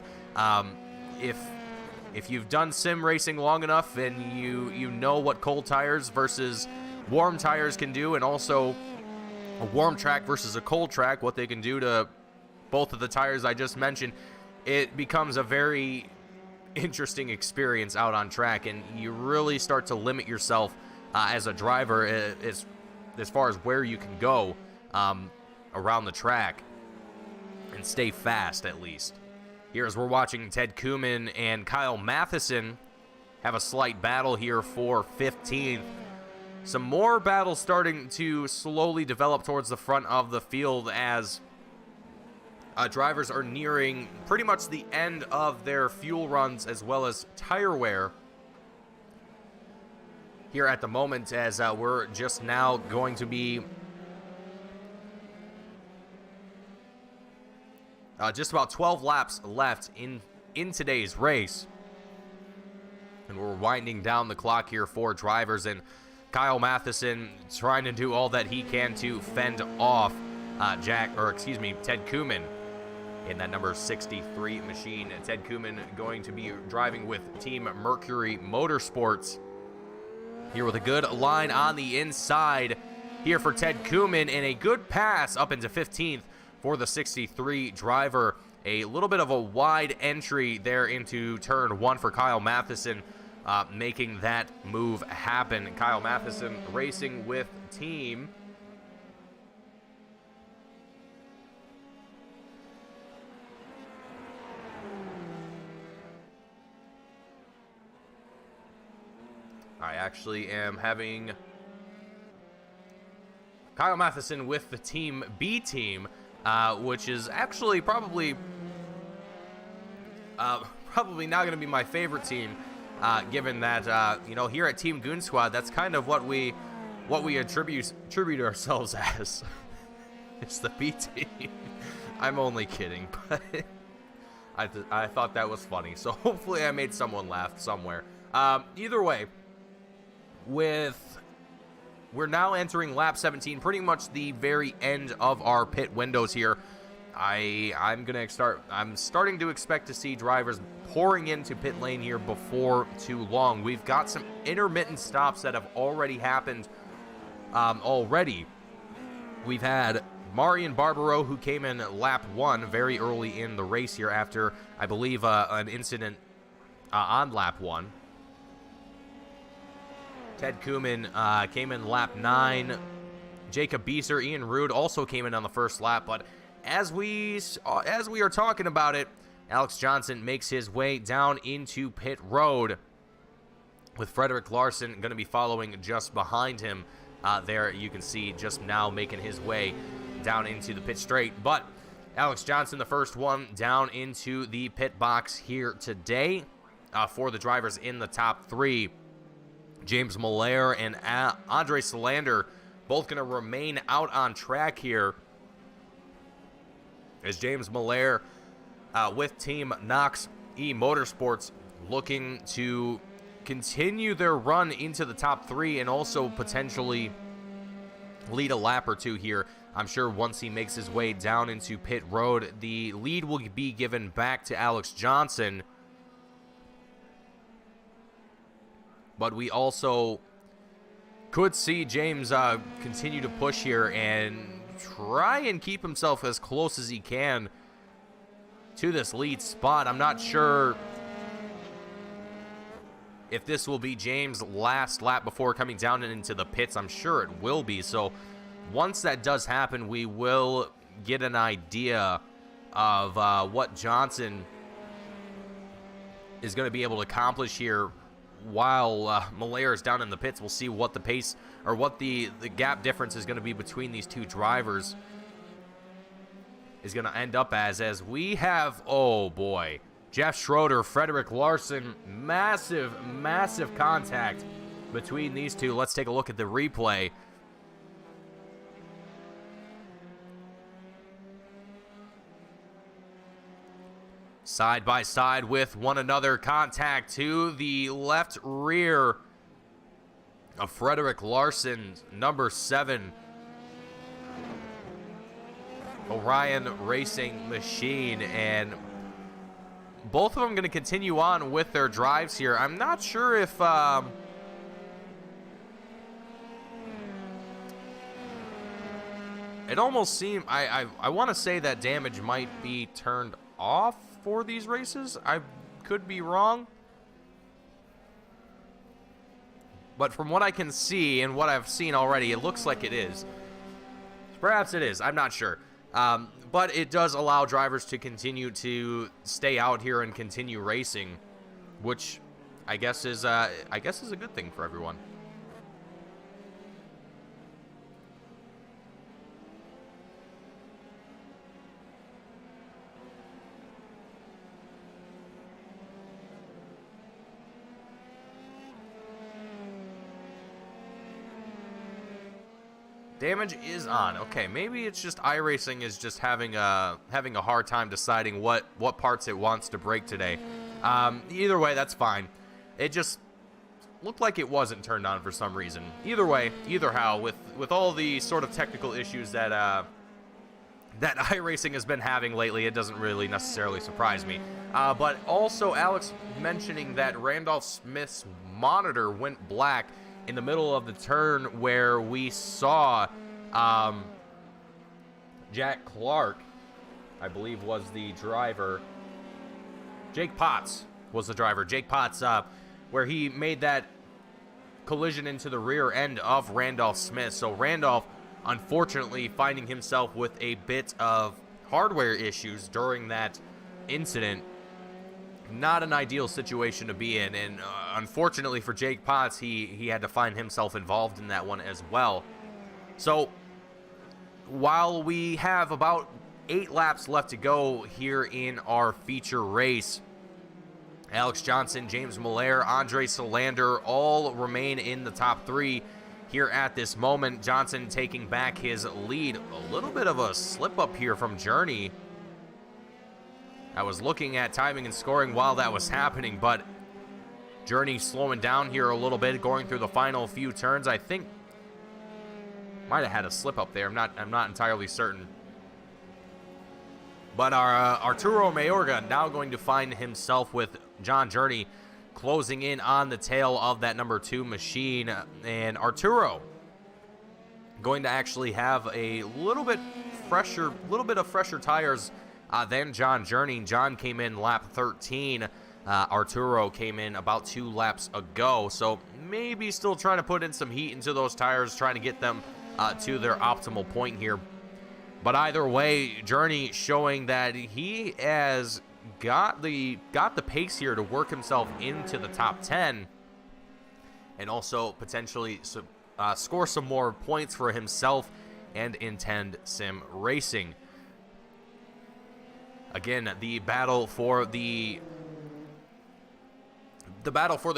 If you've done sim racing long enough and you know what cold tires versus warm tires can do, and also a warm track versus a cold track, what they can do to both of the tires I just mentioned, it becomes a very interesting experience out on track, and you really start to limit yourself as a driver as far as where you can go around the track and stay fast, at least. Here, as we're watching Ted Koeman and Kyle Matheson have a slight battle here for 15th. Some more battles starting to slowly develop towards the front of the field as drivers are nearing pretty much the end of their fuel runs as well as tire wear here at the moment, as we're just now going to be just about 12 laps left in today's race, and we're winding down the clock here for drivers, and Kyle Matheson trying to do all that he can to fend off Ted Koeman in that number 63 machine. Ted Koeman going to be driving with Team Mercury Motorsports here with a good line on the inside here for Ted Koeman, and a good pass up into 15th for the 63 driver. A little bit of a wide entry there into turn 1 for Kyle Matheson, making that move happen. Kyle Matheson racing with Team I actually am having Kyle Matheson with the Team B team, which is actually probably not going to be my favorite team, given that here at Team Goon Squad, that's kind of what we attribute ourselves as. It's the B team. I'm only kidding, but I thought that was funny, so hopefully I made someone laugh somewhere. Either way, we're now entering lap 17, pretty much the very end of our pit windows here. I'm starting to expect to see drivers pouring into pit lane here before too long. We've got some intermittent stops that have already happened already. We've had Marian Barbaro, who came in lap 1 very early in the race here after, I believe, an incident on lap 1. Ted Koeman came in lap 9. Jacob Bieser, Ian Rude also came in on the first lap, but as we are talking about it, Alex Johnson makes his way down into pit road, with Frederick Larson going to be following just behind him. There you can see just now making his way down into the pit straight, but Alex Johnson, the first one down into the pit box here today for the drivers in the top 3. James Miller and Andre Solander both going to remain out on track here, as James Miller with Team Knox E Motorsports looking to continue their run into the top 3 and also potentially lead a lap or two here. I'm sure once he makes his way down into pit road, the lead will be given back to Alex Johnson. But we also could see James continue to push here and try and keep himself as close as he can to this lead spot. I'm not sure if this will be James' last lap before coming down and into the pits. I'm sure it will be. So once that does happen, we will get an idea of what Johnson is going to be able to accomplish here while Malaire is down in the pits. We'll see what the pace or what the gap difference is going to be between these two drivers is going to end up as we have, oh boy, Jeff Schroeder, Frederick Larson, massive contact between these two. Let's take a look at the replay. Side by side with one another, contact to the left rear of Frederick Larson, number 7 Orion Racing Machine, and both of them going to continue on with their drives here. I'm not sure if it almost seemed I want to say that damage might be turned off for these races. I could be wrong, but from what I can see and what I've seen already, it looks like it is. Perhaps it is, I'm not sure. But it does allow drivers to continue to stay out here and continue racing, which I guess is a good thing for everyone. Damage is on. Okay, maybe it's just iRacing is just having a hard time deciding what parts it wants to break today. Either way, that's fine. It just looked like it wasn't turned on for some reason. Either way, either how, with all the sort of technical issues that that iRacing has been having lately, it doesn't really necessarily surprise me. But also, Alex mentioning that Randolph Smith's monitor went black in the middle of the turn where we saw Jack Clark, I believe, was the driver. Jake Potts was the driver. Jake Potts, where he made that collision into the rear end of Randolph Smith. So Randolph, unfortunately, finding himself with a bit of hardware issues during that incident. Not an ideal situation to be in, and unfortunately for Jake Potts, he had to find himself involved in that one as well. So while we have about 8 laps left to go here in our feature race, Alex Johnson, James Malaire, Andre Solander all remain in the top 3 here at this moment. Johnson taking back his lead. A little bit of a slip up here from Journey. I was looking at timing and scoring while that was happening, but Journey slowing down here a little bit, going through the final few turns. I think might have had a slip up there. I'm not entirely certain. But our Arturo Mayorga now going to find himself with John Journey closing in on the tail of that number 2 machine, and Arturo going to actually have a little bit of fresher tires than John Journey. John came in lap 13. Arturo came in about 2 laps ago. So maybe still trying to put in some heat into those tires, trying to get them to their optimal point here. But either way, Journey showing that he has got the pace here to work himself into the top 10 and also potentially score some more points for himself and Intend Sim Racing. Again, the battle for the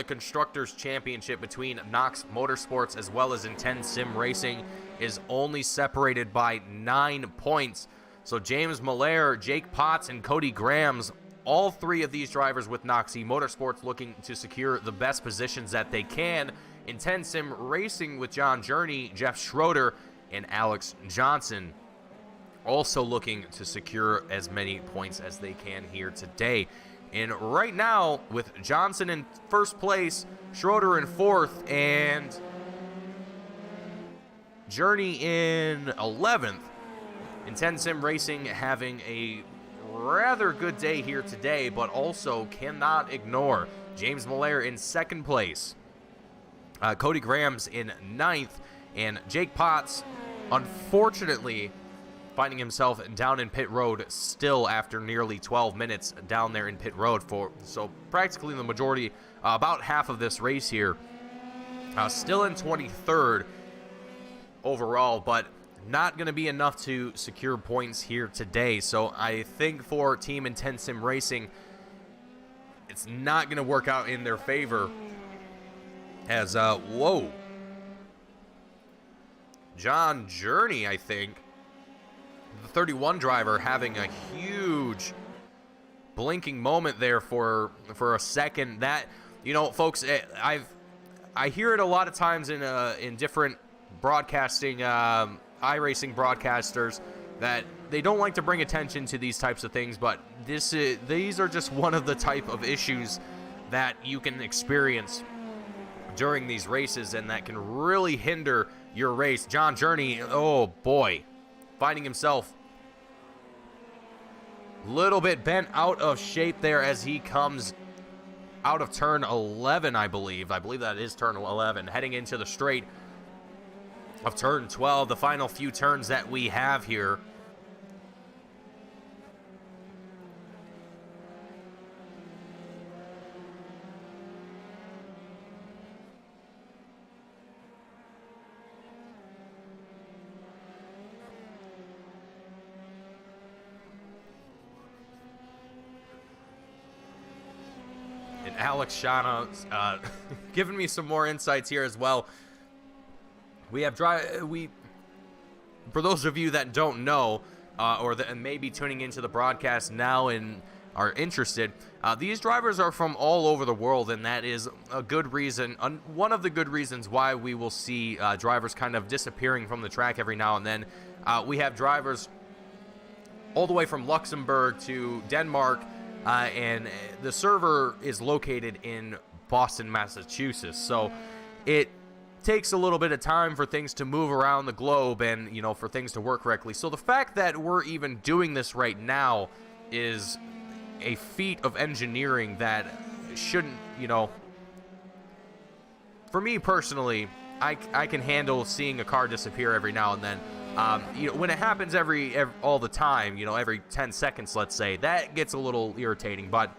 Constructors' Championship between Knox Motorsports as well as Intend Sim Racing is only separated by 9 points. So James Malaire, Jake Potts, and Cody Grams all three of these drivers with Noxie Motorsports looking to secure the best positions that they can. Intense Sim Racing with John Journey, Jeff Schroeder, and Alex Johnson also looking to secure as many points as they can here today. And right now, with Johnson in first place, Schroeder in fourth, and Journey in 11th, Intense Sim Racing having a rather good day here today, but also cannot ignore James Miller in second place, Cody Graham's in 9th, and Jake Potts, unfortunately, finding himself down in pit road still after nearly 12 minutes down there in pit road so practically the majority, about half of this race here. Still in 23rd overall, but not going to be enough to secure points here today. So I think for Team Intense Sim Racing, it's not going to work out in their favor as, whoa. John Journey, I think, the 31 driver, having a huge blinking moment there for a second. That, you know, folks, I hear it a lot of times in different broadcasting, iRacing broadcasters, that they don't like to bring attention to these types of things, but these are just one of the type of issues that you can experience during these races and that can really hinder your race. John Journey, oh boy, finding himself a little bit bent out of shape there as he comes out of turn 11, I believe that is turn 11, heading into the straight of turn 12, the final few turns that we have here. And Alex Shana giving me some more insights here as well. We have for those of you that don't know, or that may be tuning into the broadcast now and are interested, these drivers are from all over the world, and that is a good reason, one of the good reasons why we will see drivers kind of disappearing from the track every now and then. We have drivers all the way from Luxembourg to Denmark, and the server is located in Boston, Massachusetts, so it takes a little bit of time for things to move around the globe and, you know, for things to work correctly. So the fact that we're even doing this right now is a feat of engineering that shouldn't, you know, for me personally, I can handle seeing a car disappear every now and then. You know, when it happens all the time, you know, every 10 seconds, let's say, that gets a little irritating. But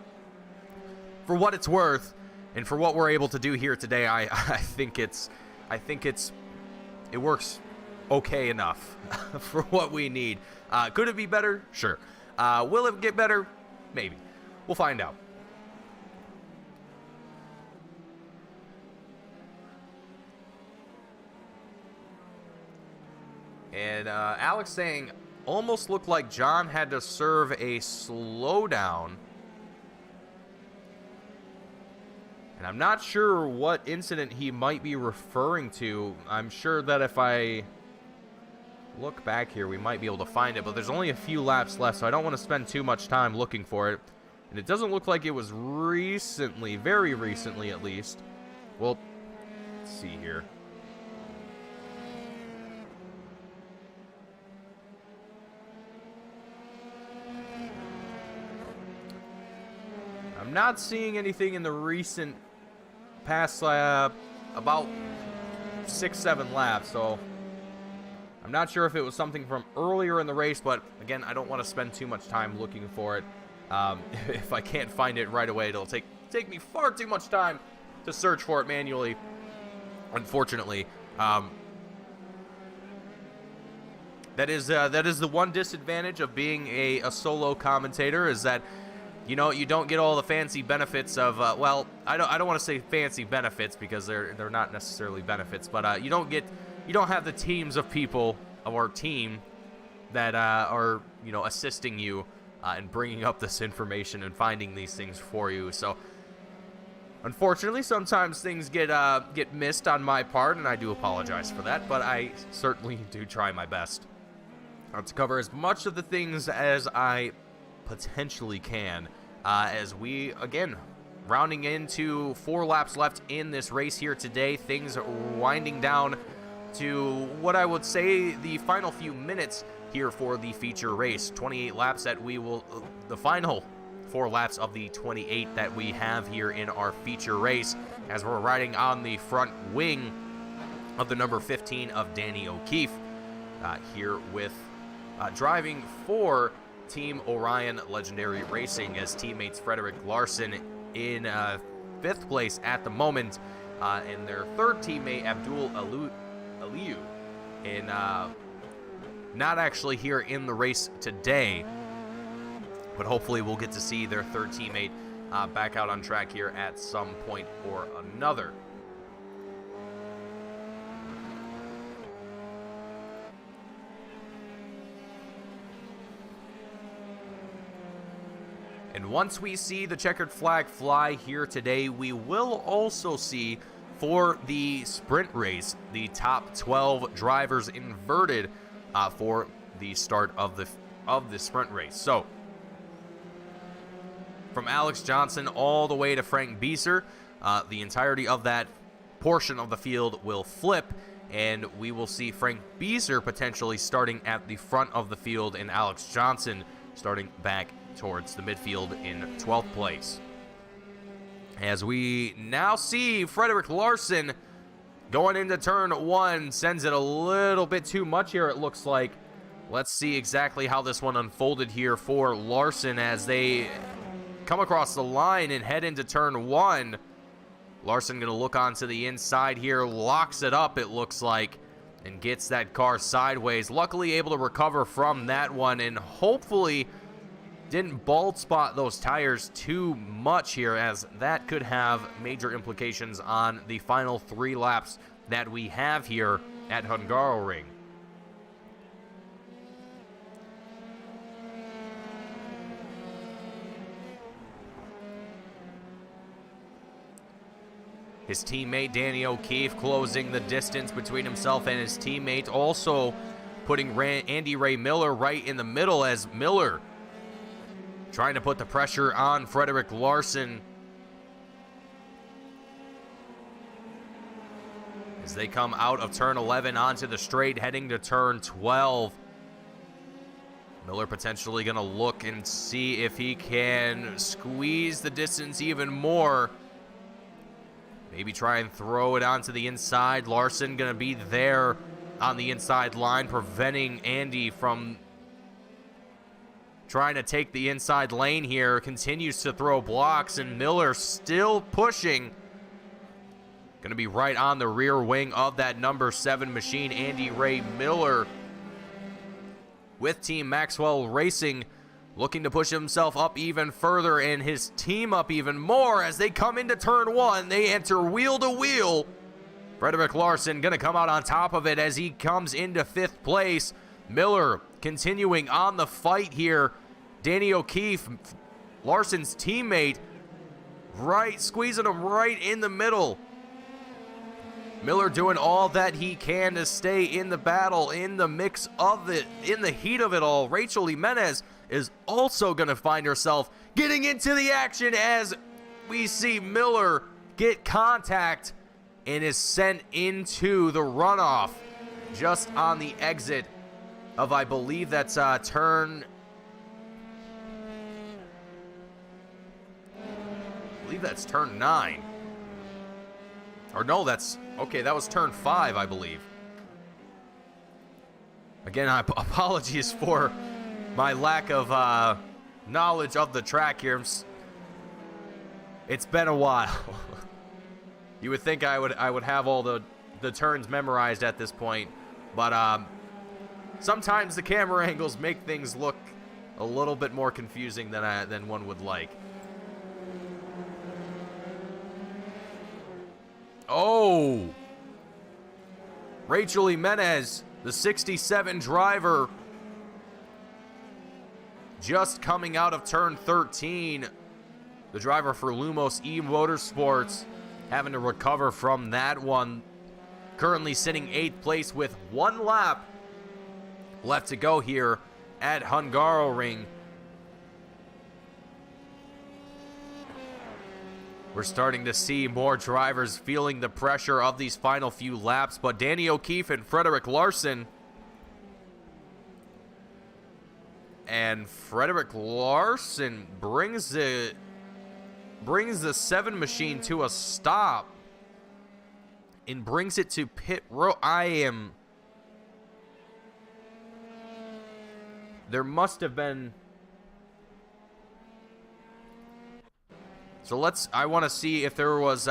for what it's worth, and for what we're able to do here today, I think it works okay enough for what we need. Could it be better? Sure. Will it get better? Maybe. We'll find out. And Alex saying, almost looked like John had to serve a slowdown. And I'm not sure what incident he might be referring to. I'm sure that if I look back here, we might be able to find it. But there's only a few laps left, so I don't want to spend too much time looking for it. And it doesn't look like it was recently, very recently at least. Well, let's see here. I'm not seeing anything in the recent past about 6-7 laps, so I'm not sure if it was something from earlier in the race, but again, I don't want to spend too much time looking for it. If I can't find it right away, it'll take me far too much time to search for it manually, unfortunately. That is the one disadvantage of being a solo commentator, is that, you know, you don't get all the fancy benefits of, well, I don't want to say fancy benefits because they're not necessarily benefits, but you don't have the teams of people or team that are, you know, assisting you and bringing up this information and finding these things for you. So unfortunately, sometimes things get missed on my part, and I do apologize for that, but I certainly do try my best to cover as much of the things as I potentially can, as we, again, rounding into 4 laps left in this race here today. Things are winding down to what I would say the final few minutes here for the feature race. 28 laps that we will, the final 4 laps of the 28 that we have here in our feature race, as we're riding on the front wing of the number 15 of Danny O'Keefe, here with driving for Team Orion Legendary Racing as teammates Frederick Larson in 5th place at the moment, and their 3rd teammate Abdul Aliyu in not actually here in the race today, but hopefully we'll get to see their 3rd teammate back out on track here at some point or another. And once we see the checkered flag fly here today, we will also see for the sprint race the top 12 drivers inverted for the start of the sprint race. So from Alex Johnson all the way to Frank Bieser, the entirety of that portion of the field will flip, and we will see Frank Bieser potentially starting at the front of the field and Alex Johnson starting back towards the midfield in 12th place. As we now see Frederick Larson going into turn 1, sends it a little bit too much here, it looks like. Let's see exactly how this one unfolded here for Larson as they come across the line and head into turn 1. Larson going to look onto the inside here, locks it up, it looks like, and gets that car sideways. Luckily able to recover from that one, and hopefully didn't bald spot those tires too much here, as that could have major implications on the final 3 laps that we have here at Hungaroring. His teammate Danny O'Keefe closing the distance between himself and his teammate, also putting Andy Ray Miller right in the middle, as Miller trying to put the pressure on Frederick Larson as they come out of turn 11 onto the straight, heading to turn 12. Miller potentially going to look and see if he can squeeze the distance even more. Maybe try and throw it onto the inside. Larson going to be there on the inside line, preventing Andy from trying to take the inside lane here. Continues to throw blocks, and Miller still pushing. Going to be right on the rear wing of that number 7 machine, Andy Ray Miller, with Team Maxwell Racing, looking to push himself up even further and his team up even more as they come into turn 1. They enter wheel to wheel. Frederick Larson going to come out on top of it as he comes into 5th place. Miller continuing on the fight here. Danny O'Keefe, Larson's teammate, right, squeezing him right in the middle. Miller doing all that he can to stay in the battle, in the mix of it, in the heat of it all. Rachel Jimenez is also going to find herself getting into the action as we see Miller get contact and is sent into the runoff just on the exit of, I believe that's turn... I believe that's turn 9. Or no, that's... Okay, that was turn 5, I believe. Again, apologies for my lack of knowledge of the track here. It's been a while. You would think I would have all the turns memorized at this point, but sometimes the camera angles make things look a little bit more confusing than one would like. Oh! Rachel Jimenez, the 67 driver, just coming out of turn 13. The driver for Lumos E Motorsports having to recover from that one. Currently sitting 8th place with 1 lap left to go here at Hungaroring. We're starting to see more drivers feeling the pressure of these final few laps, but Danny O'Keefe and Frederick Larson. And Frederick Larson brings the 7 machine to a stop and brings it to pit road. There must have been. So I want to see if there was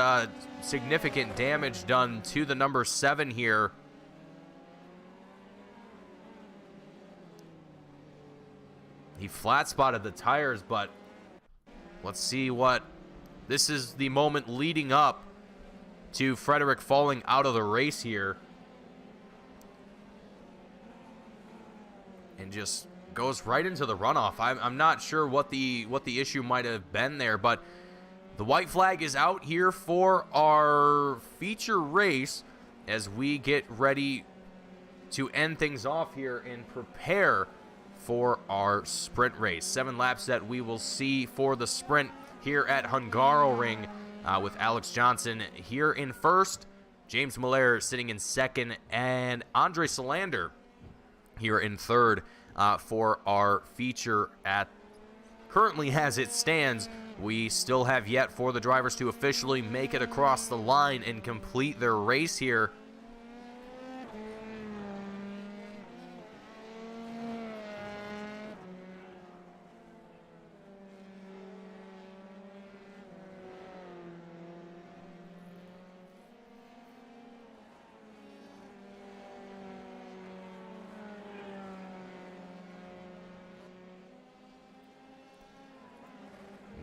significant damage done to the number 7 here. He flat spotted the tires, but let's see what. This is the moment leading up to Frederick falling out of the race here. And just goes right into the runoff. I'm not sure what the issue might have been there, but the white flag is out here for our feature race as we get ready to end things off here and prepare for our sprint race. 7 laps that we will see for the sprint here at Hungaroring, with Alex Johnson here in first, James Miller sitting in second, and Andre Solander here in third for our feature. At currently as it stands, we still have yet for the drivers to officially make it across the line and complete their race here.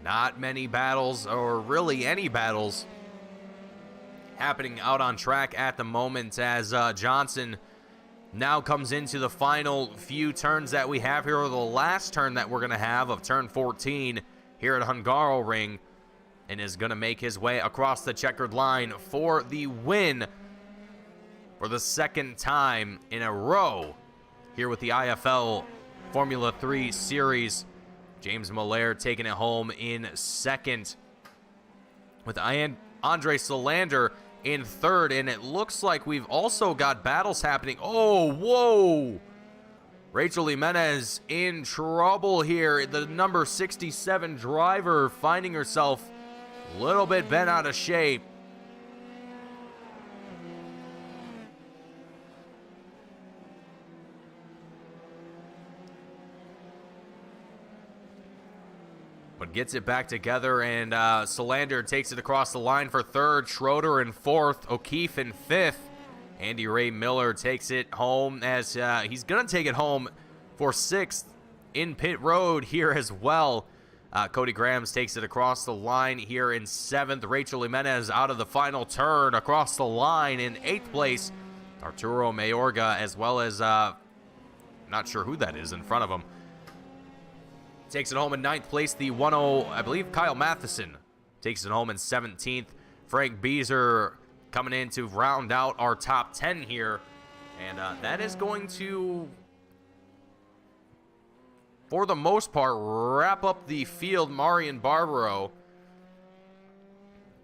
Not many battles, or really any battles, happening out on track at the moment as Johnson now comes into the final few turns that we have here, or the last turn that we're going to have of turn 14 here at Hungaroring, and is going to make his way across the checkered line for the win for the 2nd time in a row here with the IFL Formula 3 Series. James Miller taking it home in second, with Andre Solander in third. And it looks like we've also got battles happening. Oh, whoa! Rachel Jimenez in trouble here. The number 67 driver finding herself a little bit bent out of shape. But gets it back together, and Solander takes it across the line for third. Schroeder in fourth. O'Keefe in fifth. Andy Ray Miller takes it home as he's going to take it home for sixth in pit road here as well. Cody Grahams takes it across the line here in seventh. Rachel Jimenez out of the final turn across the line in eighth place. Arturo Mayorga, as well as, not sure who that is in front of him, takes it home in ninth place. The 1-0, I believe Kyle Matheson takes it home in 17th. Frank Beezer coming in to round out our top 10 here. And that is going to, for the most part, wrap up the field. Marian Barbaro,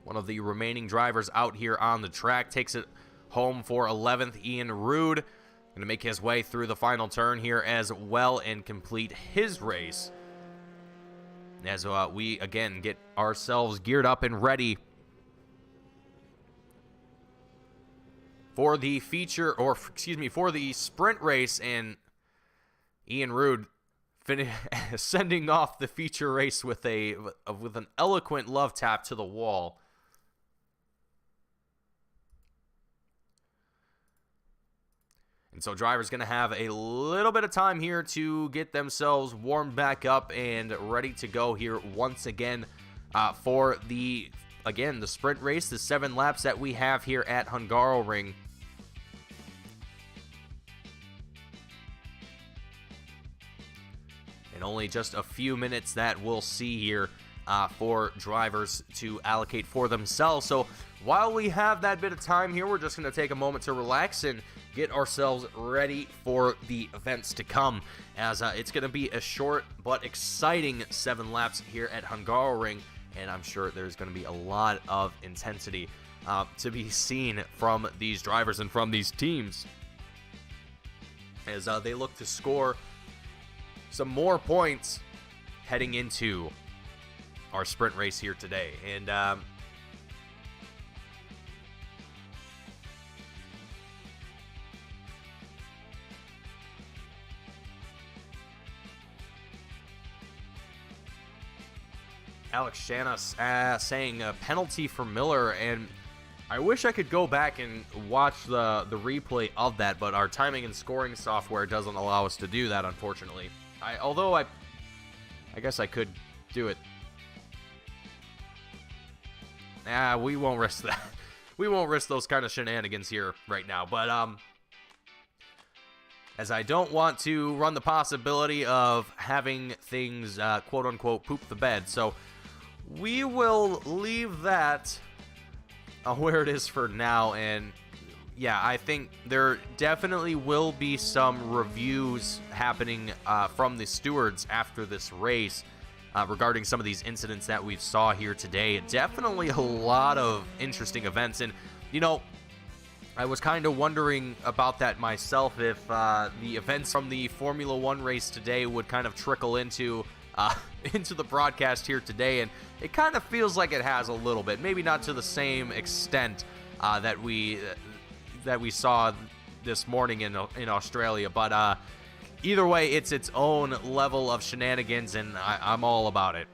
one of the remaining drivers out here on the track, takes it home for 11th. Ian Rude going to make his way through the final turn here as well and complete his race. As we again get ourselves geared up and ready for the feature, or excuse me, for the sprint race. And Ian Rude sending off the feature race with an eloquent love tap to the wall. And so drivers going to have a little bit of time here to get themselves warmed back up and ready to go here once again for the sprint race, the 7 laps that we have here at Hungaroring. And only just a few minutes that we'll see here for drivers to allocate for themselves. So while we have that bit of time here, we're just going to take a moment to relax and get ourselves ready for the events to come, as it's going to be a short but exciting 7 laps here at Hungarian, and I'm sure there's going to be a lot of intensity to be seen from these drivers and from these teams as they look to score some more points heading into our sprint race here today. And Alex Shanos saying a penalty for Miller, and I wish I could go back and watch the replay of that, but our timing and scoring software doesn't allow us to do that, unfortunately. Although I guess I could do it. We won't risk that. We won't risk those kind of shenanigans here right now, but as I don't want to run the possibility of having things quote-unquote poop the bed, so we will leave that where it is for now. And yeah, I think there definitely will be some reviews happening from the stewards after this race regarding some of these incidents that we saw here today. Definitely a lot of interesting events, and you know, I was kind of wondering about that myself, if the events from the Formula 1 race today would kind of trickle into the broadcast here today, and it kind of feels like it has a little bit. Maybe not to the same extent that we saw this morning in Australia, but either way, it's its own level of shenanigans, and I'm all about it.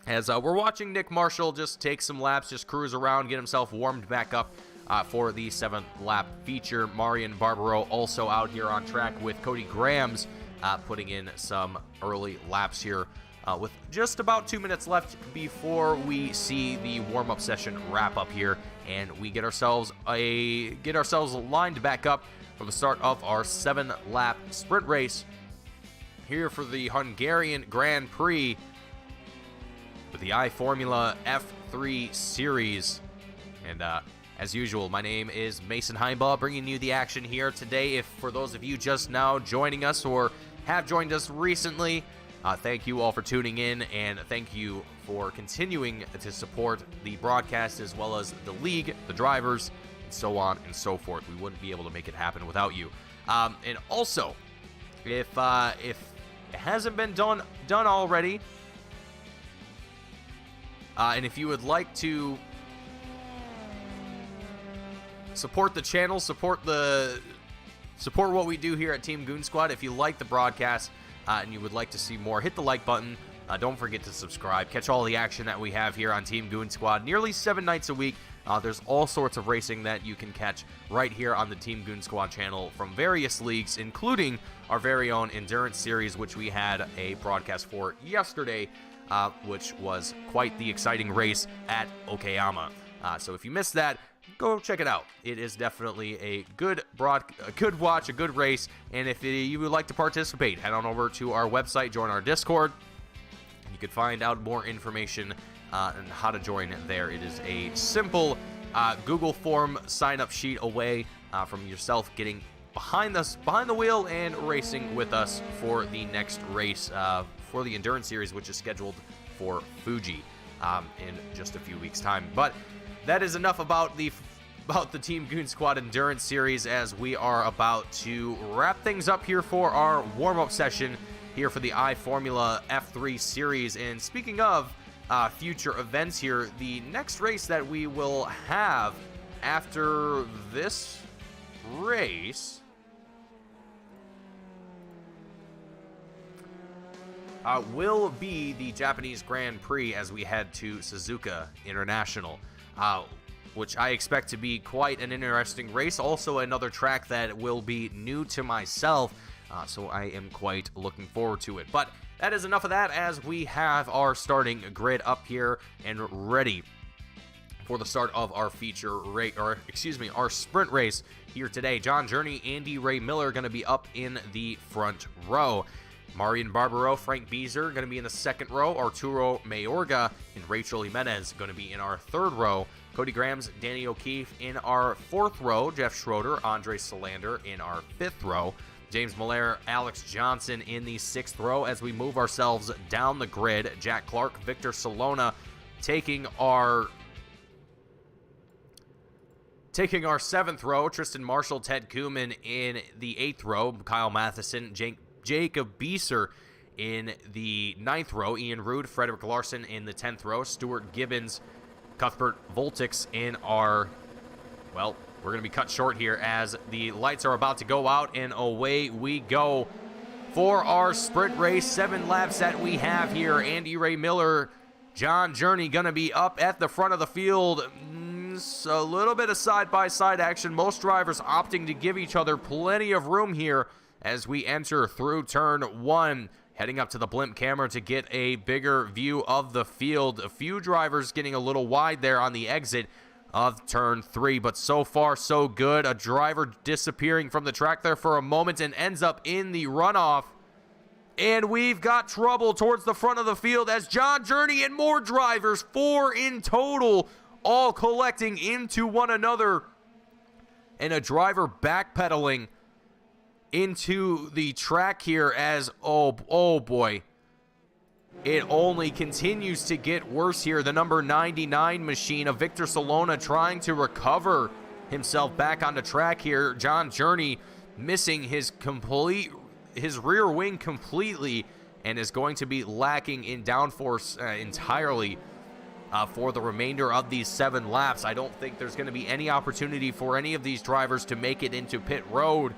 As we're watching Nick Marshall just take some laps, just cruise around, get himself warmed back up for the 7th lap feature. Marian Barbaro also out here on track with Cody Grams putting in some early laps here with just about 2 minutes left before we see the warm-up session wrap up here, and we get ourselves lined back up for the start of our 7-lap sprint race here for the Hungarian Grand Prix with the iFormula F3 Series. And as usual, my name is Mason Heimbaugh, bringing you the action here today. If for those of you just now joining us or have joined us recently, thank you all for tuning in, and thank you for continuing to support the broadcast as well as the league, the drivers, and so on and so forth. We wouldn't be able to make it happen without you. And also, if it hasn't been done already, and if you would like to support the channel, support what we do here at Team Goon Squad, if you like the broadcast and you would like to see more, hit the like button. Don't forget to subscribe. Catch all the action that we have here on Team Goon Squad nearly 7 nights a week. There's all sorts of racing that you can catch right here on the Team Goon Squad channel from various leagues, including our very own Endurance Series, which we had a broadcast for yesterday, which was quite the exciting race at Okayama. So if you missed that, go check it out. It is definitely a good watch, a good race, and if you would like to participate, head on over to our website, join our Discord. You can find out more information on how to join there. It is a simple Google form sign-up sheet away from yourself getting behind the wheel and racing with us for the next race for the Endurance Series, which is scheduled for Fuji in just a few weeks' time. But that is enough about the Team Goon Squad Endurance Series, as we are about to wrap things up here for our warm-up session here for the iFormula F3 Series. And speaking of future events here, the next race that we will have after this race will be the Japanese Grand Prix as we head to Suzuka International, which I expect to be quite an interesting race. Also another track that will be new to myself, so I am quite looking forward to it. But that is enough of that, as we have our starting grid up here and ready for the start of our our sprint race here today. John Journey, Andy Ray Miller are going to be up in the front row. Marian Barbaro, Frank Beezer going to be in the second row. Arturo Mayorga and Rachel Jimenez going to be in our third row. Cody Grams, Danny O'Keefe in our fourth row. Jeff Schroeder, Andre Solander in our fifth row. James Miller, Alex Johnson in the sixth row. As we move ourselves down the grid, Jack Clark, Victor Salona taking our seventh row. Tristan Marshall, Ted Kuhlman in the eighth row. Kyle Matheson, Jacob Beeser in the ninth row. Ian Rude, Frederick Larson in the 10th row. Stuart Gibbons, Cuthbert Voltix in our, well, we're going to be cut short here as the lights are about to go out, and away we go for our sprint race. 7 laps that we have here. Andy Ray Miller, John Journey going to be up at the front of the field. A little bit of side-by-side action. Most drivers opting to give each other plenty of room here as we enter through turn 1. Heading up to the blimp camera to get a bigger view of the field. A few drivers getting a little wide there on the exit of turn 3, but so far so good. A driver disappearing from the track there for a moment and ends up in the runoff. And we've got trouble towards the front of the field as John Journey and more drivers, 4 in total, all collecting into one another. And a driver backpedaling into the track here as, oh boy, it only continues to get worse here. The number 99 machine of Victor Salona trying to recover himself back on the track here. John Journey missing his rear wing completely and is going to be lacking in downforce entirely for the remainder of these 7 laps. I don't think there's going to be any opportunity for any of these drivers to make it into pit road,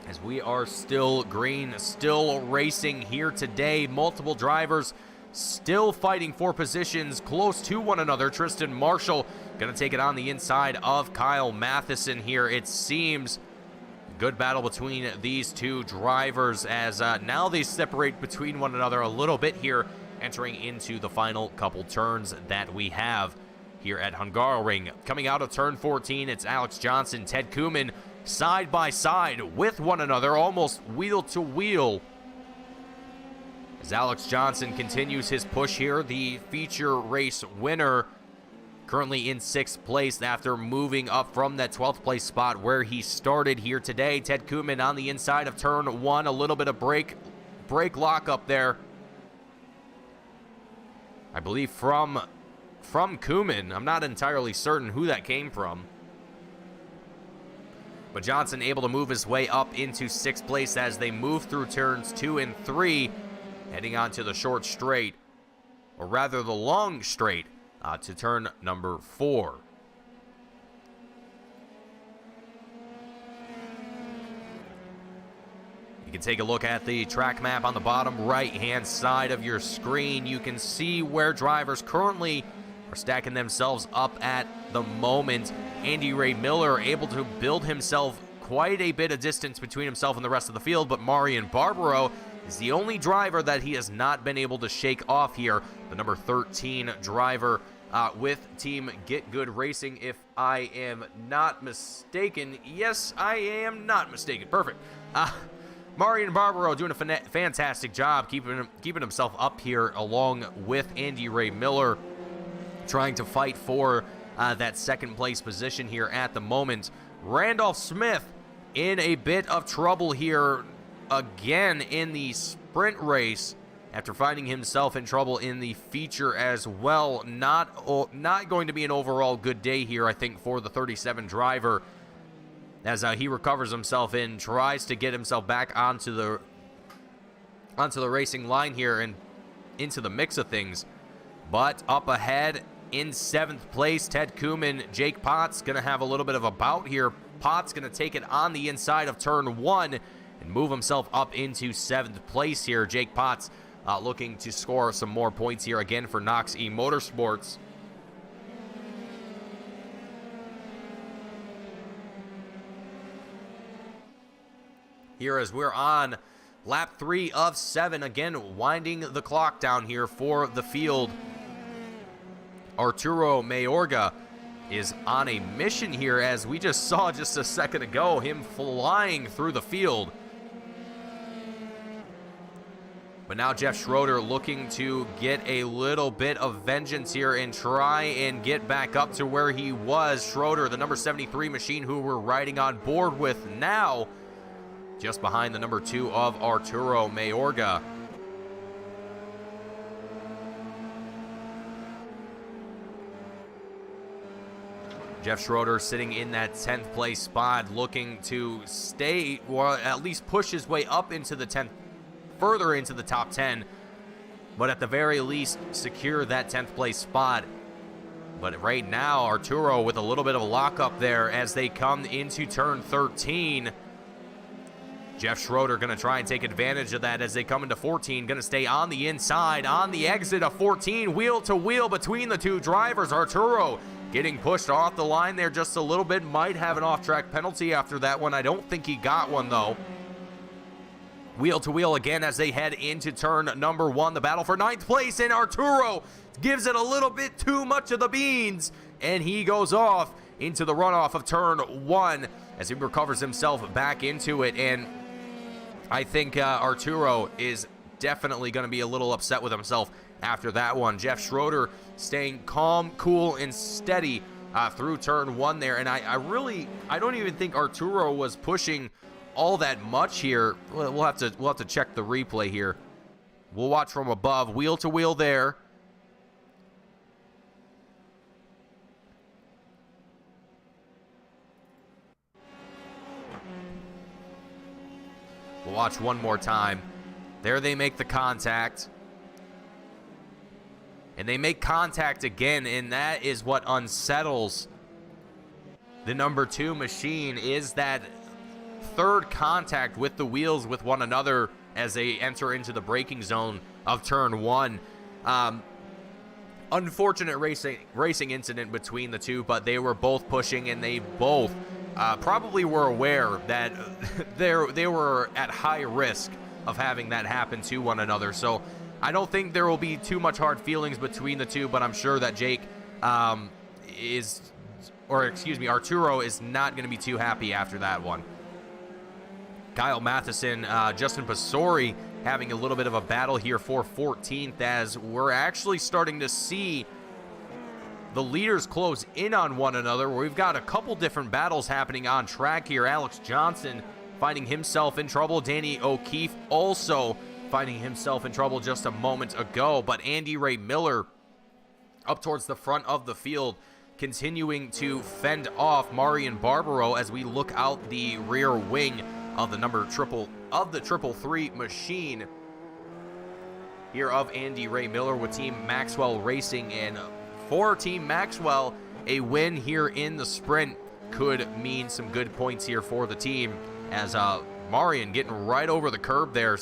as we are still green, still racing here today. Multiple drivers still fighting for positions close to one another. Tristan Marshall going to take it on the inside of Kyle Matheson here. It seems good battle between these two drivers as now they separate between one another a little bit here, entering into the final couple turns that we have here at Hungaroring. Coming out of turn 14, it's Alex Johnson, Ted Kuhlman, side by side with one another, almost wheel to wheel, as Alex Johnson continues his push here. The feature race winner, currently in 6th place after moving up from that 12th place spot where he started here today. Ted Kuhlman on the inside of turn 1, a little bit of brake lock up there, I believe from Kuhlman. I'm not entirely certain who that came from. But Johnson able to move his way up into 6th place as they move through turns 2 and 3, heading on to the short straight, or rather the long straight, to turn number 4. You can take a look at the track map on the bottom right-hand side of your screen. You can see where drivers currently are stacking themselves up at the moment. Andy Ray Miller able to build himself quite a bit of distance between himself and the rest of the field, but Marian Barbaro is the only driver that he has not been able to shake off here. The number 13 driver with Team Get Good Racing, if I am not mistaken. Yes, I am not mistaken. Perfect. Marian Barbaro doing a fantastic job keeping himself up here along with Andy Ray Miller, trying to fight for that 2nd place position here at the moment. Randolph Smith in a bit of trouble here again in the sprint race after finding himself in trouble in the feature as well. Not going to be an overall good day here, I think, for the 37 driver, as he recovers himself and tries to get himself back onto the racing line here and into the mix of things. But up ahead in 7th place, Ted Kuhlman, Jake Potts going to have a little bit of a bout here. Potts going to take it on the inside of turn 1 and move himself up into 7th place here. Jake Potts looking to score some more points here again for Knox E Motorsports. Here as we're on lap 3 of 7, again winding the clock down here for the field. Arturo Mayorga is on a mission here, as we just saw just a second ago him flying through the field. But now Jeff Schroeder looking to get a little bit of vengeance here and try and get back up to where he was. Schroeder, the number 73 machine who we're riding on board with now, just behind the number 2 of Arturo Mayorga. Jeff Schroeder sitting in that 10th place spot, looking to stay, or at least push his way up into the 10th, further into the top 10, but at the very least secure that 10th place spot. But right now, Arturo with a little bit of a lockup there as they come into turn 13. Jeff Schroeder going to try and take advantage of that as they come into 14. Going to stay on the inside, on the exit of 14, wheel to wheel between the two drivers. Arturo getting pushed off the line there just a little bit. Might have an off-track penalty after that one. I don't think he got one, though. Wheel to wheel again as they head into turn number 1. The battle for 9th place, and Arturo gives it a little bit too much of the beans, and he goes off into the runoff of turn 1 as he recovers himself back into it. And I think Arturo is definitely going to be a little upset with himself after that one. Jeff Schroeder staying calm, cool, and steady through turn 1 there. And I don't even think Arturo was pushing all that much here. We'll have to check the replay here. We'll watch from above. Wheel to wheel there. We'll watch one more time. There they make the contact. And they make contact again, and that is what unsettles the number 2 machine, is that third contact with the wheels with one another as they enter into the braking zone of turn 1. Unfortunate racing incident between the two, but they were both pushing, and they both probably were aware that they were at high risk of having that happen to one another. So I don't think there will be too much hard feelings between the two, but I'm sure that Arturo is not going to be too happy after that one. Kyle Matheson, Justin Pasori having a little bit of a battle here for 14th, as we're actually starting to see the leaders close in on one another. We've got a couple different battles happening on track here. Alex Johnson finding himself in trouble. Danny O'Keefe also finding himself in trouble just a moment ago. But Andy Ray Miller up towards the front of the field, continuing to fend off Marian Barbaro as we look out the rear wing of the triple three machine here of Andy Ray Miller with Team Maxwell Racing. And for Team Maxwell, a win here in the sprint could mean some good points here for the team, as Marian getting right over the curb there.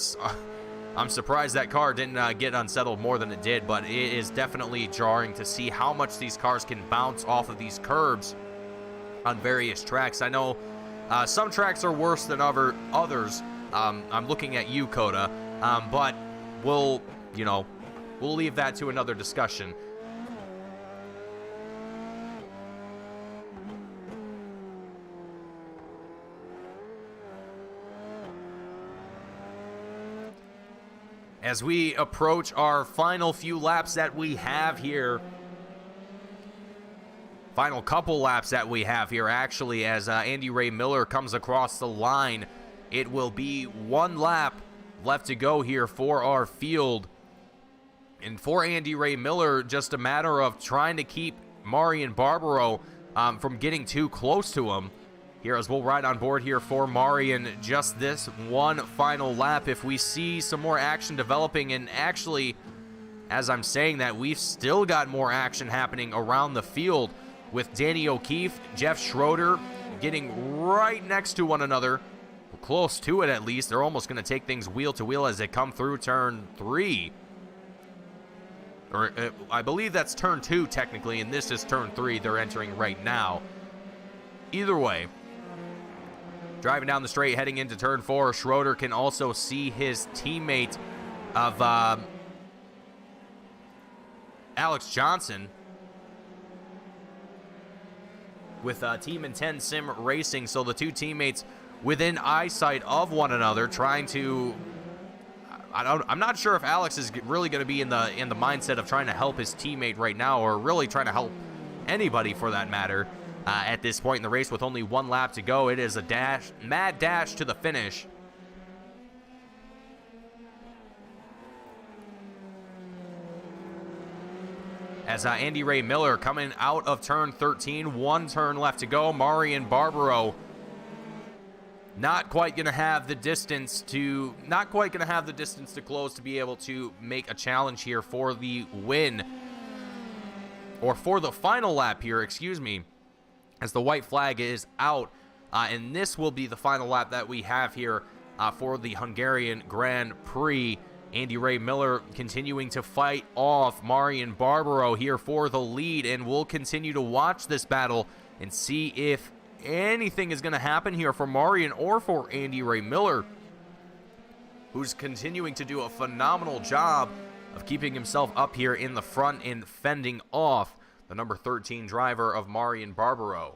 I'm surprised that car didn't get unsettled more than it did, but it is definitely jarring to see how much these cars can bounce off of these curbs on various tracks. I know some tracks are worse than others. I'm looking at you, Coda, but we'll leave that to another discussion. As we approach our final few laps that we have here, final couple laps that we have here, actually, as Andy Ray Miller comes across the line. It will be one lap left to go here for our field. And for Andy Ray Miller, just a matter of trying to keep Marian Barbaro from getting too close to him. Here, as we'll ride on board here for Marian, just this one final lap. If we see some more action developing, and actually, as I'm saying that, we've still got more action happening around the field with Danny O'Keefe, Jeff Schroeder getting right next to one another, close to it at least. They're almost going to take things wheel to wheel as they come through turn 3. Or I believe that's turn 2 technically, and this is turn 3 they're entering right now. Either way, driving down the straight, heading into turn 4, Schroeder can also see his teammate of Alex Johnson with Team Intent Sim Racing. So the two teammates within eyesight of one another, trying to I'm not sure if Alex is really going to be in the mindset of trying to help his teammate right now, or really trying to help anybody for that matter. At this point in the race, with only 1 lap to go, it is a mad dash to the finish. As Andy Ray Miller coming out of turn 13, 1 turn left to go. Marian Barbaro not quite going to have the distance to close to be able to make a challenge here for the win, or for the final lap here, excuse me, as the white flag is out. And this will be the final lap that we have here for the Hungarian Grand Prix. Andy Ray Miller continuing to fight off Marian Barbaro here for the lead, and we'll continue to watch this battle and see if anything is going to happen here for Marian or for Andy Ray Miller, who's continuing to do a phenomenal job of keeping himself up here in the front and fending off the number 13 driver of Marian Barbaro.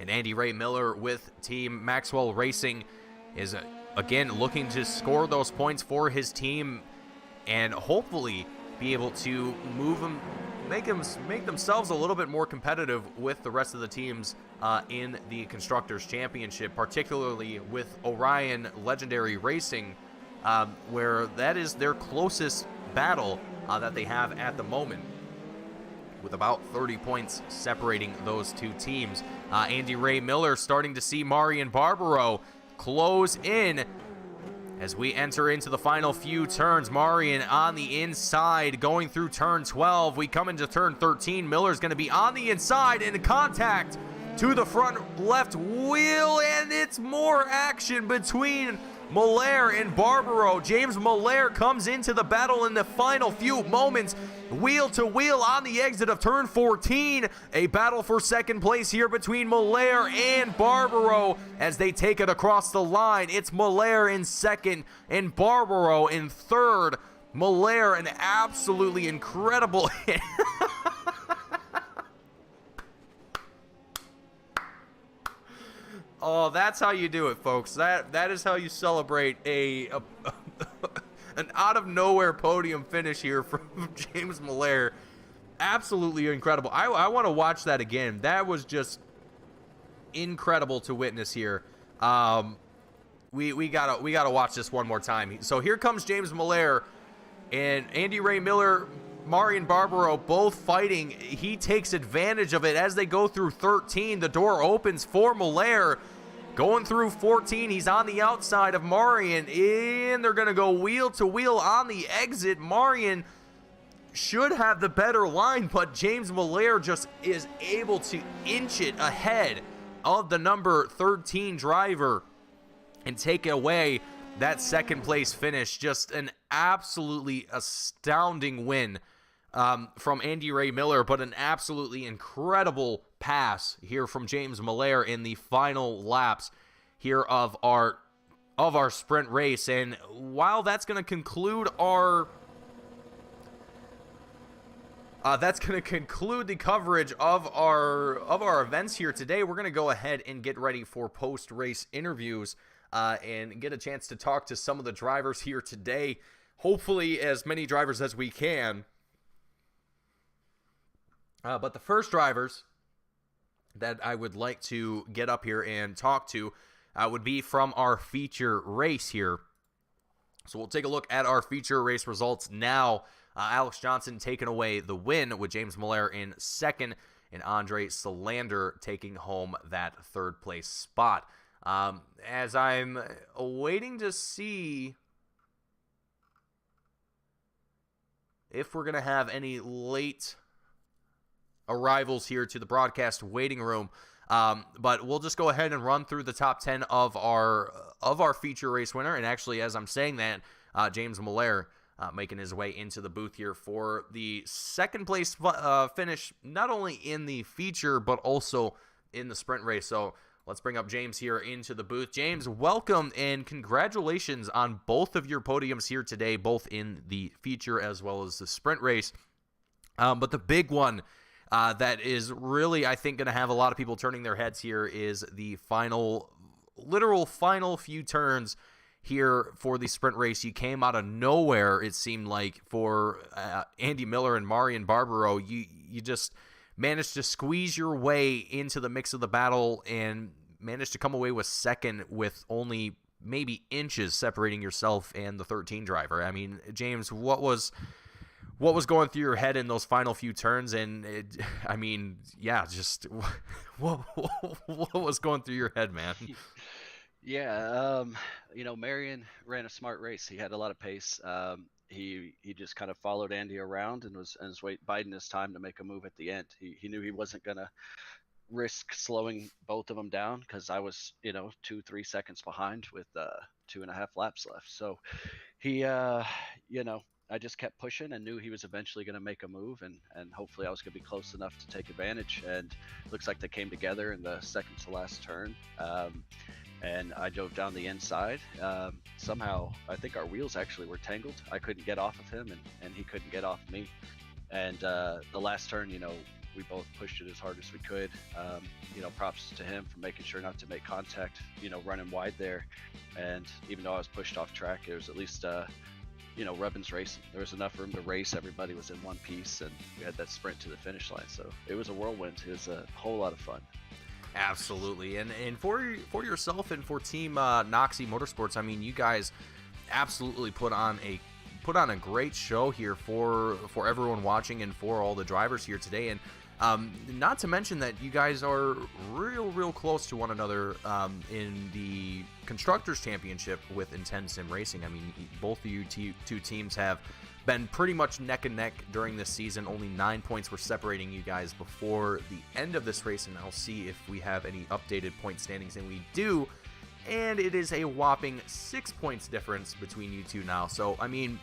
And Andy Ray Miller with Team Maxwell Racing is, again, looking to score those points for his team and hopefully be able to make themselves a little bit more competitive with the rest of the teams in the Constructors' Championship, particularly with Orion Legendary Racing, where that is their closest battle that they have at the moment, with about 30 points separating those two teams. Andy Ray Miller starting to see Marian Barbaro close in as we enter into the final few turns. Marian on the inside going through turn 12. We come into turn 13. Miller's going to be on the inside in contact to the front left wheel, and it's more action between Miller and Barbaro. James Miller comes into the battle in the final few moments, wheel to wheel on the exit of turn 14. A battle for second place here between Miller and Barbaro as they take it across the line. It's Miller in second and Barbaro in third. Miller, an absolutely incredible hit. Oh, that's how you do it, folks. That is how you celebrate an out-of-nowhere podium finish here from James Miller. Absolutely incredible. I want to watch that again. That was just incredible to witness here. We gotta watch this one more time. So here comes James Miller and Andy Ray Miller, Marian Barbaro both fighting. He takes advantage of it as they go through 13. The door opens for Miller. Going through 14, he's on the outside of Marian, and they're going to go wheel to wheel on the exit. Marian should have the better line, but James Miller just is able to inch it ahead of the number 13 driver and take away that second place finish. Just an absolutely astounding win from Andy Ray Miller, but an absolutely incredible pass here from James Miller in the final laps here of our sprint race. And while that's going to conclude the coverage of our events here today, we're going to go ahead and get ready for post-race interviews and get a chance to talk to some of the drivers here today. Hopefully as many drivers as we can. But the first drivers that I would like to get up here and talk to would be from our feature race here. So we'll take a look at our feature race results now. Alex Johnson taking away the win with James Miller in second and Andre Solander taking home that third place spot. As I'm waiting to see if we're going to have any late arrivals here to the broadcast waiting room, but we'll just go ahead and run through the top 10 of our feature race winner. And actually, as I'm saying that, James Miller making his way into the booth here for the second place finish, not only in the feature but also in the sprint race. So let's bring up James here into the booth. James, welcome and congratulations on both of your podiums here today, both in the feature as well as the sprint race. But the big one that is really, I think, going to have a lot of people turning their heads here is the final literal final few turns here for the sprint race. You came out of nowhere, it seemed like, for Andy Miller and Marian Barbaro. You just managed to squeeze your way into the mix of the battle and managed to come away with second with only maybe inches separating yourself and the 13 driver. I mean, James, what was going through your head in those final few turns? And just what was going through your head, man? Yeah, Marion ran a smart race. He had a lot of pace. He just kind of followed Andy around and was biding his time to make a move at the end. He knew he wasn't gonna risk slowing both of them down because I was 2-3 seconds behind with 2.5 laps left. So he I just kept pushing and knew he was eventually going to make a move, and hopefully I was going to be close enough to take advantage. And looks like they came together in the second to last turn. And I drove down the inside. Somehow, I think our wheels actually were tangled. I couldn't get off of him, and he couldn't get off me. And the last turn, we both pushed it as hard as we could. Props to him for making sure not to make contact, running wide there. And even though I was pushed off track, it was at least, Rubbin's racing. There was enough room to race. Everybody was in one piece, and we had that sprint to the finish line. So it was a whirlwind. It was a whole lot of fun. Absolutely. And for yourself and for Team Noxie Motorsports, I mean, you guys absolutely put on a great show here for everyone watching and for all the drivers here today. And not to mention that you guys are real close to one another in the Constructors Championship with Intense Sim Racing. I mean, both of you two teams have been pretty much neck and neck during this season. Only 9 points were separating you guys before the end of this race, and I'll see if we have any updated point standings, and we do. And it is a whopping 6 points difference between you two now. So, I mean,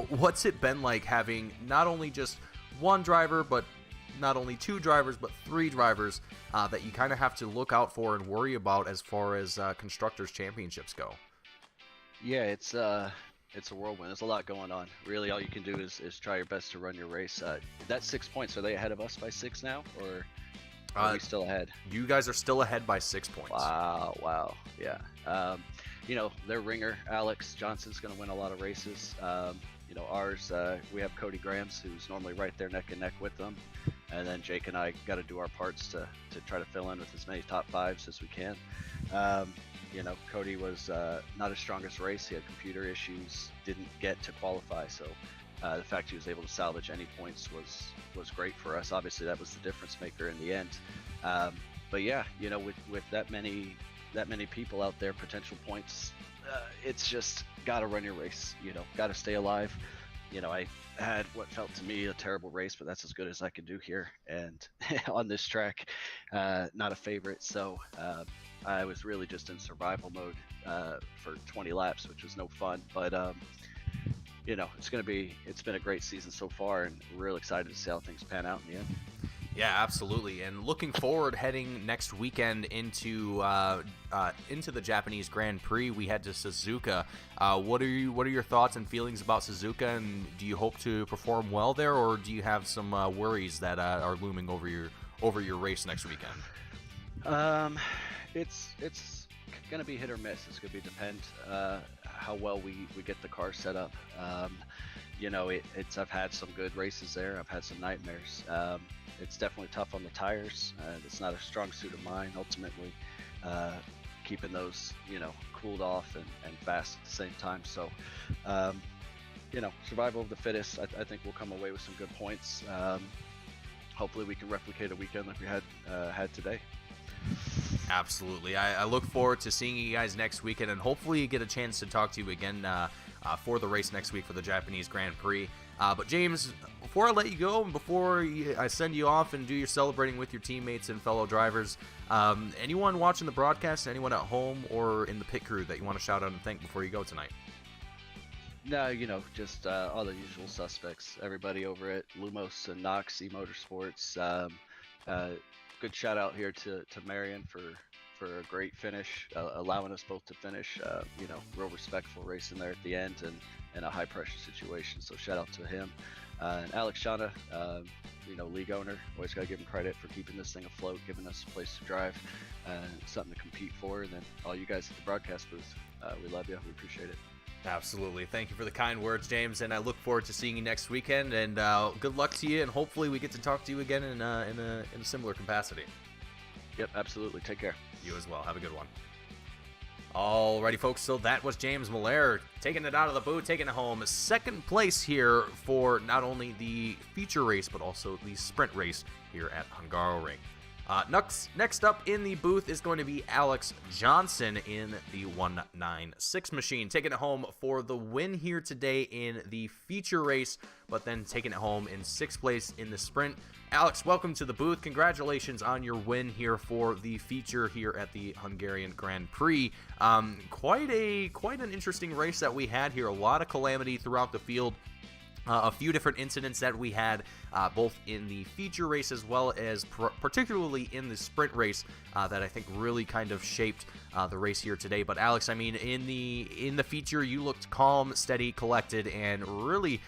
what's it been like having not only just one driver, but not only two drivers, but three drivers that you kind of have to look out for and worry about as far as Constructors Championships go? Yeah, it's a whirlwind. There's a lot going on. Really, all you can do is try your best to run your race. That 6 points, are they ahead of us by 6 now, or are we still ahead? You guys are still ahead by 6 points. Wow. Yeah. Their ringer, Alex Johnson's going to win a lot of races. Ours, we have Cody Grams, who's normally right there neck and neck with them. And then Jake and I got to do our parts to try to fill in with as many top fives as we can. Cody was not his strongest race. He had computer issues, didn't get to qualify. So the fact he was able to salvage any points was great for us. Obviously, that was the difference maker in the end. But yeah, with that many people out there, potential points, it's just got to run your race. Got to stay alive. I had what felt to me a terrible race, but that's as good as I could do here. And on this track, not a favorite. So I was really just in survival mode for 20 laps, which was no fun. But it's been a great season so far, and we're real excited to see how things pan out in the end. Yeah, absolutely. And looking forward, heading next weekend into the Japanese Grand Prix, we head to Suzuka. What are your thoughts and feelings about Suzuka, and do you hope to perform well there, or do you have some worries that are looming over your race next weekend? It's going to be hit or miss. It's going to depend how well we get the car set up. I've had some good races there. I've had some nightmares. It's definitely tough on the tires. It's not a strong suit of mine, ultimately, keeping those, cooled off and fast at the same time. So, survival of the fittest. I think we'll come away with some good points. Hopefully we can replicate a weekend like we had today. Absolutely. I look forward to seeing you guys next weekend, and hopefully get a chance to talk to you again for the race next week for the Japanese Grand Prix. But James, before I let you go and before I send you off and do your celebrating with your teammates and fellow drivers, anyone watching the broadcast, anyone at home or in the pit crew that you want to shout out and thank before you go tonight? No, just all the usual suspects. Everybody over at Lumos and Noxie Motorsports. Good shout out here to Marion for a great finish, allowing us both to finish. Real respectful racing there at the end, in a high pressure situation. So shout out to him. And Alex Shana, league owner, always got to give him credit for keeping this thing afloat, giving us a place to drive, something to compete for. And then all you guys at the broadcast booth, we love you. We appreciate it. Absolutely. Thank you for the kind words, James, and I look forward to seeing you next weekend, and good luck to you, and hopefully we get to talk to you again in a similar capacity. Yep, absolutely. Take care. You as well. Have a good one. Alrighty, folks, so that was James Miller taking it out of the booth, taking it home. Second place here for not only the feature race, but also the sprint race here at Hungaroring. Next up in the booth is going to be Alex Johnson in the 196 machine, taking it home for the win here today in the feature race, but then taking it home in 6th place in the sprint. Alex, welcome to the booth. Congratulations on your win here for the feature here at the Hungarian Grand Prix. Quite an interesting race that we had here. A lot of calamity throughout the field. A few different incidents that we had both in the feature race as well as particularly in the sprint race that I think really kind of shaped the race here today. But Alex, I mean, in the feature, you looked calm, steady, collected, and really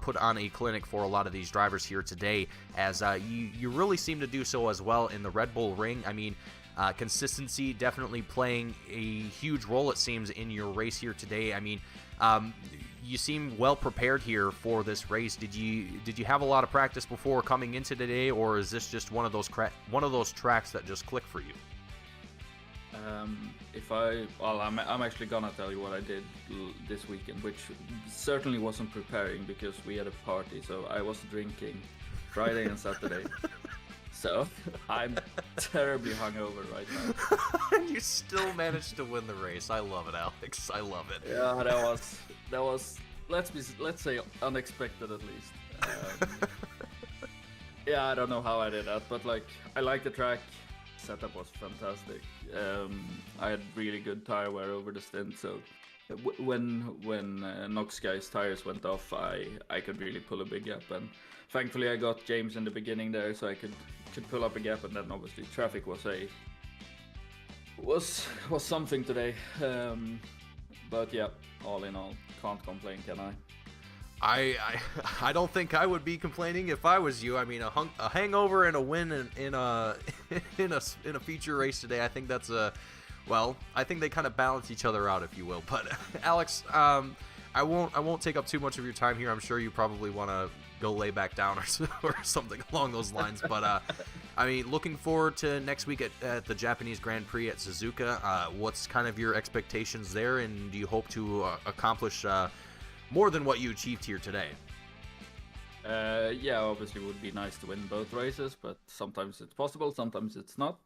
put on a clinic for a lot of these drivers here today, as you really seem to do so as well in the Red Bull Ring. I mean, consistency definitely playing a huge role, it seems, in your race here today. I mean, you seem well prepared here for this race. Did you have a lot of practice before coming into today, or is this just one of those tracks that just click for you? I'm actually gonna tell you what I did this weekend, which certainly wasn't preparing because we had a party, so I was drinking Friday and Saturday. So I'm terribly hungover right now. And you still managed to win the race. I love it, Alex. I love it. Yeah, that was let's say unexpected at least. Yeah, I don't know how I did that, but I like the track. Setup was fantastic. I had really good tire wear over the stint, so when Nox Guy's tires went off, I could really pull a big gap, and thankfully I got James in the beginning there, so I could pull up a gap, and then obviously traffic was something today. But yeah, all in all, can't complain, can I? I don't think I would be complaining if I was you. I mean, a hangover and a win in a feature race today. I think that's I think they kind of balance each other out, if you will. But Alex, I won't take up too much of your time here. I'm sure you probably want to go lay back down or something along those lines. But I mean, looking forward to next week at the Japanese Grand Prix at Suzuka. What's kind of your expectations there, and do you hope to accomplish more than what you achieved here today? Yeah, obviously it would be nice to win both races, but sometimes it's possible, sometimes it's not.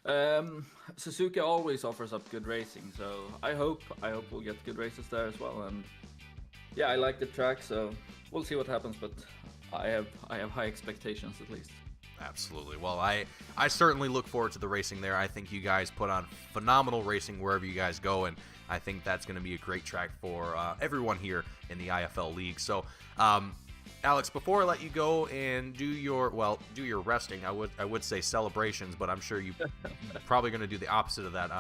Suzuka always offers up good racing, so I hope we'll get good races there as well. And yeah, I like the track, so we'll see what happens, but I have high expectations at least. Absolutely. Well, I certainly look forward to the racing there. I think you guys put on phenomenal racing wherever you guys go, and I think that's going to be a great track for everyone here in the IFL League. So, Alex, before I let you go and do your resting, I would say celebrations, but I'm sure you're probably going to do the opposite of that.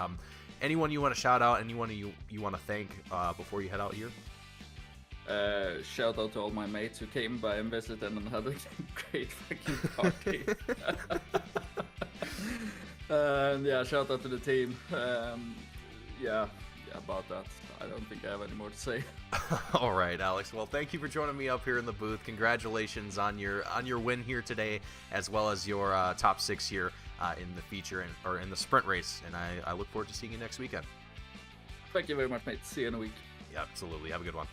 Anyone you want to shout out, anyone you want to thank before you head out here? Shout out to all my mates who came by and visited and had a great fucking party. And yeah, shout out to the team. Yeah, about that, I don't think I have any more to say. All right, Alex. Well, thank you for joining me up here in the booth. Congratulations on your win here today, as well as your top 6 here in the feature or in the sprint race. And I look forward to seeing you next weekend. Thank you very much, mate. See you in a week. Yeah, absolutely. Have a good one.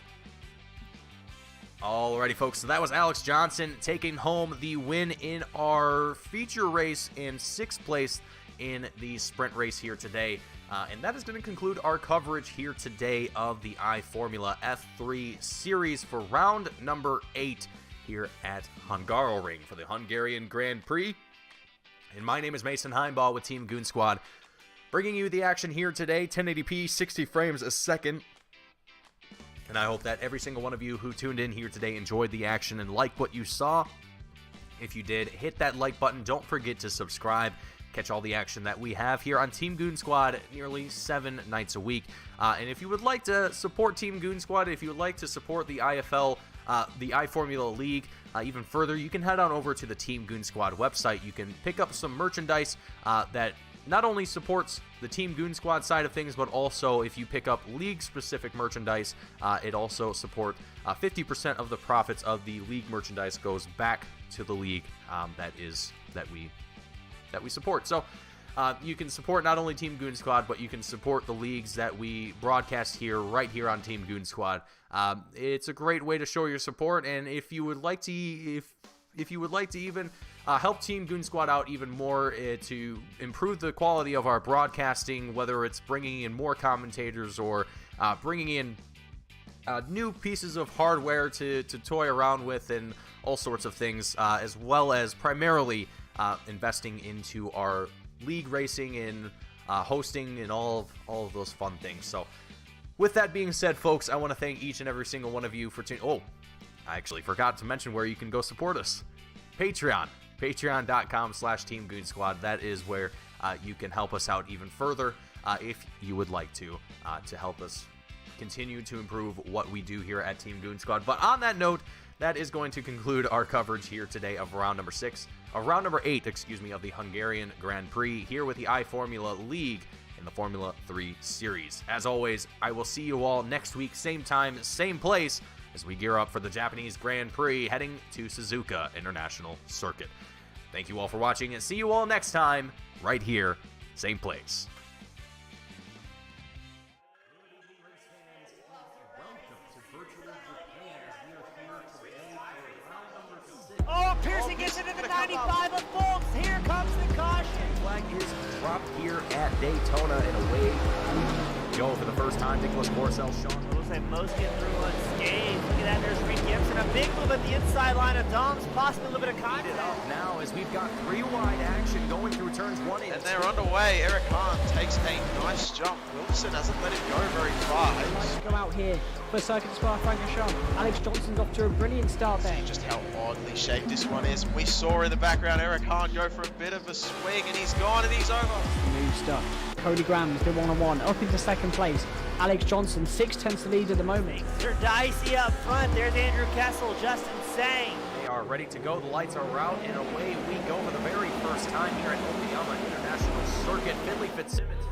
Alrighty, folks, so that was Alex Johnson taking home the win in our feature race in 6th place in the sprint race here today. And that is going to conclude our coverage here today of the iFormula F3 Series for round number 8 here at Hungaroring for the Hungarian Grand Prix. And my name is Mason Heimball with Team Goon Squad, bringing you the action here today, 1080p, 60 frames a second. And I hope that every single one of you who tuned in here today enjoyed the action and liked what you saw. If you did, hit that like button. Don't forget to subscribe catch all the action that we have here on Team Goon Squad nearly 7 nights a week. And if you would like to support Team Goon Squad, if you would like to support the IFL, the iFormula League, even further, you can head on over to the Team Goon Squad website. You can pick up some merchandise that not only supports the Team Goon Squad side of things, but also if you pick up league-specific merchandise, it also supports 50% of the profits of the league merchandise goes back to the league that we support. So you can support not only Team Goon Squad, but you can support the leagues that we broadcast here, right here on Team Goon Squad. It's a great way to show your support, and if you would like to, if you would like to even help Team Goon Squad out even more to improve the quality of our broadcasting, whether it's bringing in more commentators or bringing in new pieces of hardware to toy around with and all sorts of things, as well as primarily investing into our league racing and hosting and all of those fun things. So with that being said, folks, I want to thank each and every single one of you for tuning. Oh, I actually forgot to mention where you can go support us. Patreon. Patreon.com/Team Goon Squad. That is where you can help us out even further if you would like to help us continue to improve what we do here at Team Goon Squad. But on that note, that is going to conclude our coverage here today of round number 8, of the Hungarian Grand Prix here with the iFormula League in the Formula 3 Series. As always, I will see you all next week, same time, same place, as we gear up for the Japanese Grand Prix heading to Suzuka International Circuit. Thank you all for watching, and see you all next time, right here, same place. Oh, Pearson gets into the 95 of Folks. Here comes the caution. Flag is dropped here at Daytona, and away we go for the first time. Nicholas Morcel, Sean. Looks like most get through unscathed. Look at that, there's Reed Gibson. A big move at the inside line of Dom's, possibly a little bit of contact. Now, as we've got 3 wide action going through turns 1 and 2. And they're underway. Eric Hahn takes a nice jump. Wilson hasn't let it go very far. Nice to go out here for Circuit Spa Francorchamps. Alex Johnson's off to a brilliant start there. See just how oddly shaped this one is. We saw in the background Eric Hahn go for a bit of a swing, and he's gone and he's over. Smooth stuff. Cody Graham's the 1-on-1 up into second place. Alex Johnson 6/10 lead at the moment. They're dicey up front. There's Andrew Kessel, Justin Sang. They are ready to go. The lights are out, and away we go for the very first time here at Okayama International Circuit. Finley Fitzsimmons.